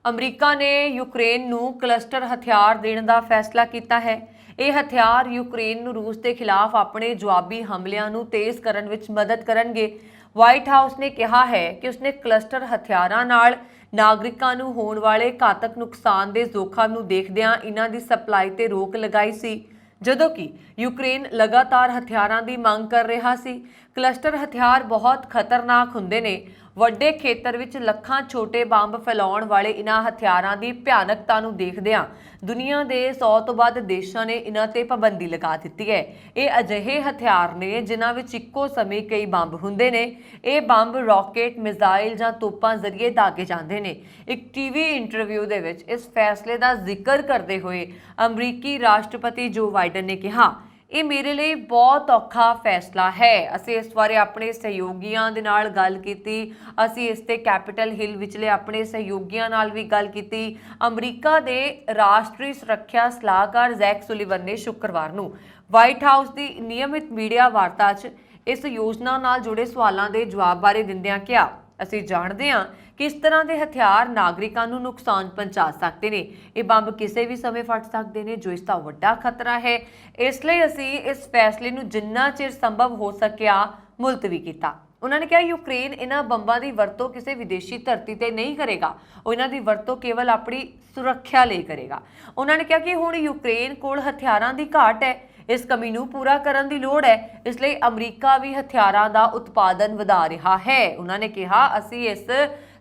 Speaker 1: ਅਮਰੀਕਾ ਨੇ ਯੂਕਰੇਨ ਨੂੰ ਕਲਸਟਰ ਹਥਿਆਰ ਦੇਣ ਦਾ ਫੈਸਲਾ ਕੀਤਾ ਹੈ। ਇਹ ਹਥਿਆਰ ਯੂਕਰੇਨ ਨੂੰ ਰੂਸ ਦੇ ਖਿਲਾਫ ਆਪਣੇ ਜਵਾਬੀ ਹਮਲਿਆਂ ਨੂੰ ਤੇਜ਼ ਕਰਨ ਵਿੱਚ ਮਦਦ ਕਰਨਗੇ। ਵਾਈਟ ਹਾਊਸ ਨੇ ਕਿਹਾ ਹੈ ਕਿ ਉਸਨੇ ਕਲਸਟਰ ਹਥਿਆਰਾਂ ਨਾਲ ਨਾਗਰਿਕਾਂ ਨੂੰ ਹੋਣ ਵਾਲੇ ਘਾਤਕ ਨੁਕਸਾਨ ਦੇ ਜ਼ੋਖਮ ਨੂੰ ਦੇਖਦਿਆਂ ਇਹਨਾਂ ਦੀ ਸਪਲਾਈ ਤੇ ਰੋਕ ਲਗਾਈ ਸੀ, ਜਦੋਂ ਕਿ ਯੂਕਰੇਨ ਲਗਾਤਾਰ ਹਥਿਆਰਾਂ ਦੀ ਮੰਗ ਕਰ ਰਿਹਾ ਸੀ। ਕਲਸਟਰ ਹਥਿਆਰ ਬਹੁਤ ਖਤਰਨਾਕ ਹੁੰਦੇ ਨੇ। ਵੱਡੇ ਖੇਤਰ ਵਿੱਚ ਲੱਖਾਂ ਛੋਟੇ ਬੰਬ ਫੈਲਾਉਣ ਵਾਲੇ ਇਹਨਾਂ ਹਥਿਆਰਾਂ ਦੀ ਭਿਆਨਕਤਾ ਨੂੰ ਦੇਖਦਿਆਂ ਦੁਨੀਆ ਦੇ 100 ਤੋਂ ਵੱਧ ਦੇਸ਼ਾਂ ਨੇ ਇਹਨਾਂ ਤੇ ਪਾਬੰਦੀ ਲਗਾ ਦਿੱਤੀ ਹੈ। ਇਹ ਅਜਿਹੇ ਹਥਿਆਰ ਨੇ ਜਿਨ੍ਹਾਂ ਵਿੱਚ ਇੱਕੋ ਸਮੇਂ ਕਈ ਬੰਬ ਹੁੰਦੇ ਨੇ। ਇਹ ਬੰਬ ਰਾਕੇਟ, ਮਿਜ਼ਾਈਲ ਜਾਂ ਤੋਪਾਂ ਜ਼ਰੀਏ ਦਾਗੇ ਜਾਂਦੇ ਨੇ। ਇੱਕ ਟੀਵੀ ਇੰਟਰਵਿਊ ਦੇ ਵਿੱਚ ਇਸ ਫੈਸਲੇ ਦਾ ਜ਼ਿਕਰ ਕਰਦੇ ਹੋਏ ਅਮਰੀਕੀ ਰਾਸ਼ਟਰਪਤੀ ਜੋ ਬਾਈਡਨ ਨੇ ਕਿਹਾ, ਇਹ ਮੇਰੇ ਲਈ ਬਹੁਤ ਔਖਾ ਫੈਸਲਾ ਹੈ। ਅਸੀਂ ਇਸ ਬਾਰੇ ਆਪਣੇ ਸਹਿਯੋਗੀਆਂ ਦੇ ਨਾਲ ਗੱਲ ਕੀਤੀ। ਅਸੀਂ ਇਸ ਤੇ ਕੈਪੀਟਲ ਹਿੱਲ ਵਿਚਲੇ ਆਪਣੇ ਸਹਿਯੋਗੀਆਂ ਨਾਲ ਵੀ ਗੱਲ ਕੀਤੀ। ਅਮਰੀਕਾ ਦੇ ਰਾਸ਼ਟਰੀ ਸੁਰੱਖਿਆ ਸਲਾਹਕਾਰ ਜ਼ੈਕ ਸੁਲੀਵਨ ਨੇ ਸ਼ੁੱਕਰਵਾਰ ਨੂੰ ਵਾਈਟ ਹਾਊਸ ਦੀ ਨਿਯਮਿਤ ਮੀਡੀਆ ਵਾਰਤਾ 'ਚ ਇਸ ਯੋਜਨਾ ਨਾਲ ਜੁੜੇ ਸਵਾਲਾਂ ਦੇ ਜਵਾਬ ਬਾਰੇ ਦਿੰਦਿਆਂ ਕਿਹਾ, ਅਸੀਂ ਜਾਣਦੇ ਹਾਂ ਕਿ ਇਸ ਤਰ੍ਹਾਂ ਦੇ ਹਥਿਆਰ ਨਾਗਰਿਕਾਂ ਨੂੰ ਨੁਕਸਾਨ ਪਹੁੰਚਾ ਸਕਦੇ ਨੇ। ਇਹ ਬੰਬ ਕਿਸੇ ਵੀ ਸਮੇਂ ਫਟ ਸਕਦੇ ਨੇ, ਜੋ ਇਸ ਦਾ ਵੱਡਾ ਖਤਰਾ ਹੈ। ਇਸ ਲਈ ਅਸੀਂ ਇਸ ਫੈਸਲੇ ਨੂੰ ਜਿੰਨਾ ਚਿਰ ਸੰਭਵ ਹੋ ਸਕਿਆ ਮੁਲਤਵੀ ਕੀਤਾ। ਉਹਨਾਂ ਨੇ ਕਿਹਾ ਯੂਕਰੇਨ ਇਹਨਾਂ ਬੰਬਾਂ ਦੀ ਵਰਤੋਂ ਕਿਸੇ ਵਿਦੇਸ਼ੀ ਧਰਤੀ ਤੇ ਨਹੀਂ ਕਰੇਗਾ, ਉਹ ਇਹਨਾਂ ਦੀ ਵਰਤੋਂ ਕੇਵਲ ਆਪਣੀ ਸੁਰੱਖਿਆ ਲਈ ਕਰੇਗਾ। ਉਹਨਾਂ ਨੇ ਕਿਹਾ ਕਿ ਹੁਣ ਯੂਕਰੇਨ ਕੋਲ ਹਥਿਆਰਾਂ ਦੀ ਘਾਟ ਹੈ, ਇਸ ਕਮੀ ਨੂੰ ਪੂਰਾ ਕਰਨ ਦੀ ਲੋੜ ਹੈ। ਇਸ ਲਈ ਅਮਰੀਕਾ ਵੀ ਹਥਿਆਰਾਂ ਦਾ ਉਤਪਾਦਨ ਵਧਾ ਰਿਹਾ ਹੈ। ਉਹਨਾਂ ਨੇ ਕਿਹਾ ਅਸੀਂ ਇਸ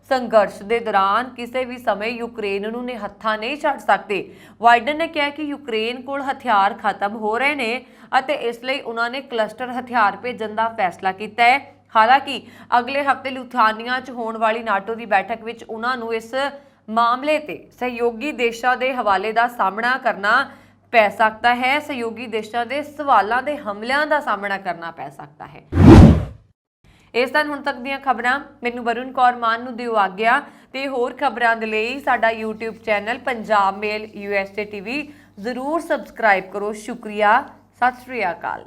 Speaker 1: ਸੰਘਰਸ਼ ਦੇ ਦੌਰਾਨ ਕਿਸੇ ਵੀ ਸਮੇਂ ਯੂਕਰੇਨ ਨੂੰ ਨਿਹੱਥਾ ਨਹੀਂ ਛੱਡ ਸਕਦੇ। ਬਾਈਡਨ ਨੇ ਕਿਹਾ ਕਿ ਯੂਕਰੇਨ ਕੋਲ ਹਥਿਆਰ ਖਤਮ ਹੋ ਰਹੇ ਨੇ ਅਤੇ ਇਸ ਲਈ ਉਹਨਾਂ ਨੇ ਕਲਸਟਰ ਹਥਿਆਰ ਭੇਜਣ ਦਾ ਫੈਸਲਾ ਕੀਤਾ ਹੈ। ਹਾਲਾਂਕਿ ਅਗਲੇ ਹਫ਼ਤੇ ਲਿਥੁਆਨੀਆ 'ਚ ਹੋਣ ਵਾਲੀ ਨਾਟੋ ਦੀ ਬੈਠਕ ਵਿੱਚ ਉਹਨਾਂ ਨੂੰ ਇਸ ਮਾਮਲੇ ਤੇ ਸਹਿਯੋਗੀ ਦੇਸ਼ਾਂ ਦੇ ਹਵਾਲੇ ਦਾ ਸਾਹਮਣਾ ਕਰਨਾ ਪੈ ਸਕਦਾ ਹੈ। ਸਹਿਯੋਗੀ ਦੇਸ਼ਾਂ ਦੇ ਸਵਾਲਾਂ ਦੇ ਹਮਲਿਆਂ ਦਾ ਸਾਹਮਣਾ ਕਰਨਾ ਪੈ ਸਕਦਾ ਹੈ। ਇਸ ਦਿਨ ਹੁਣ ਤੱਕ ਦੀਆਂ ਖਬਰਾਂ ਮੈਨੂੰ ਵਰੁਣ ਕੌਰ ਮਾਨ ਨੂੰ ਦਿਓ ਆਗਿਆ ਤੇ ਹੋਰ ਖਬਰਾਂ ਦੇ ਲਈ ਸਾਡਾ YouTube ਚੈਨਲ ਪੰਜਾਬ ਮੇਲ USA TV ਜ਼ਰੂਰ ਸਬਸਕ੍ਰਾਈਬ ਕਰੋ। ਸ਼ੁਕਰੀਆ। ਸਤਿ ਸ਼੍ਰੀ ਅਕਾਲ।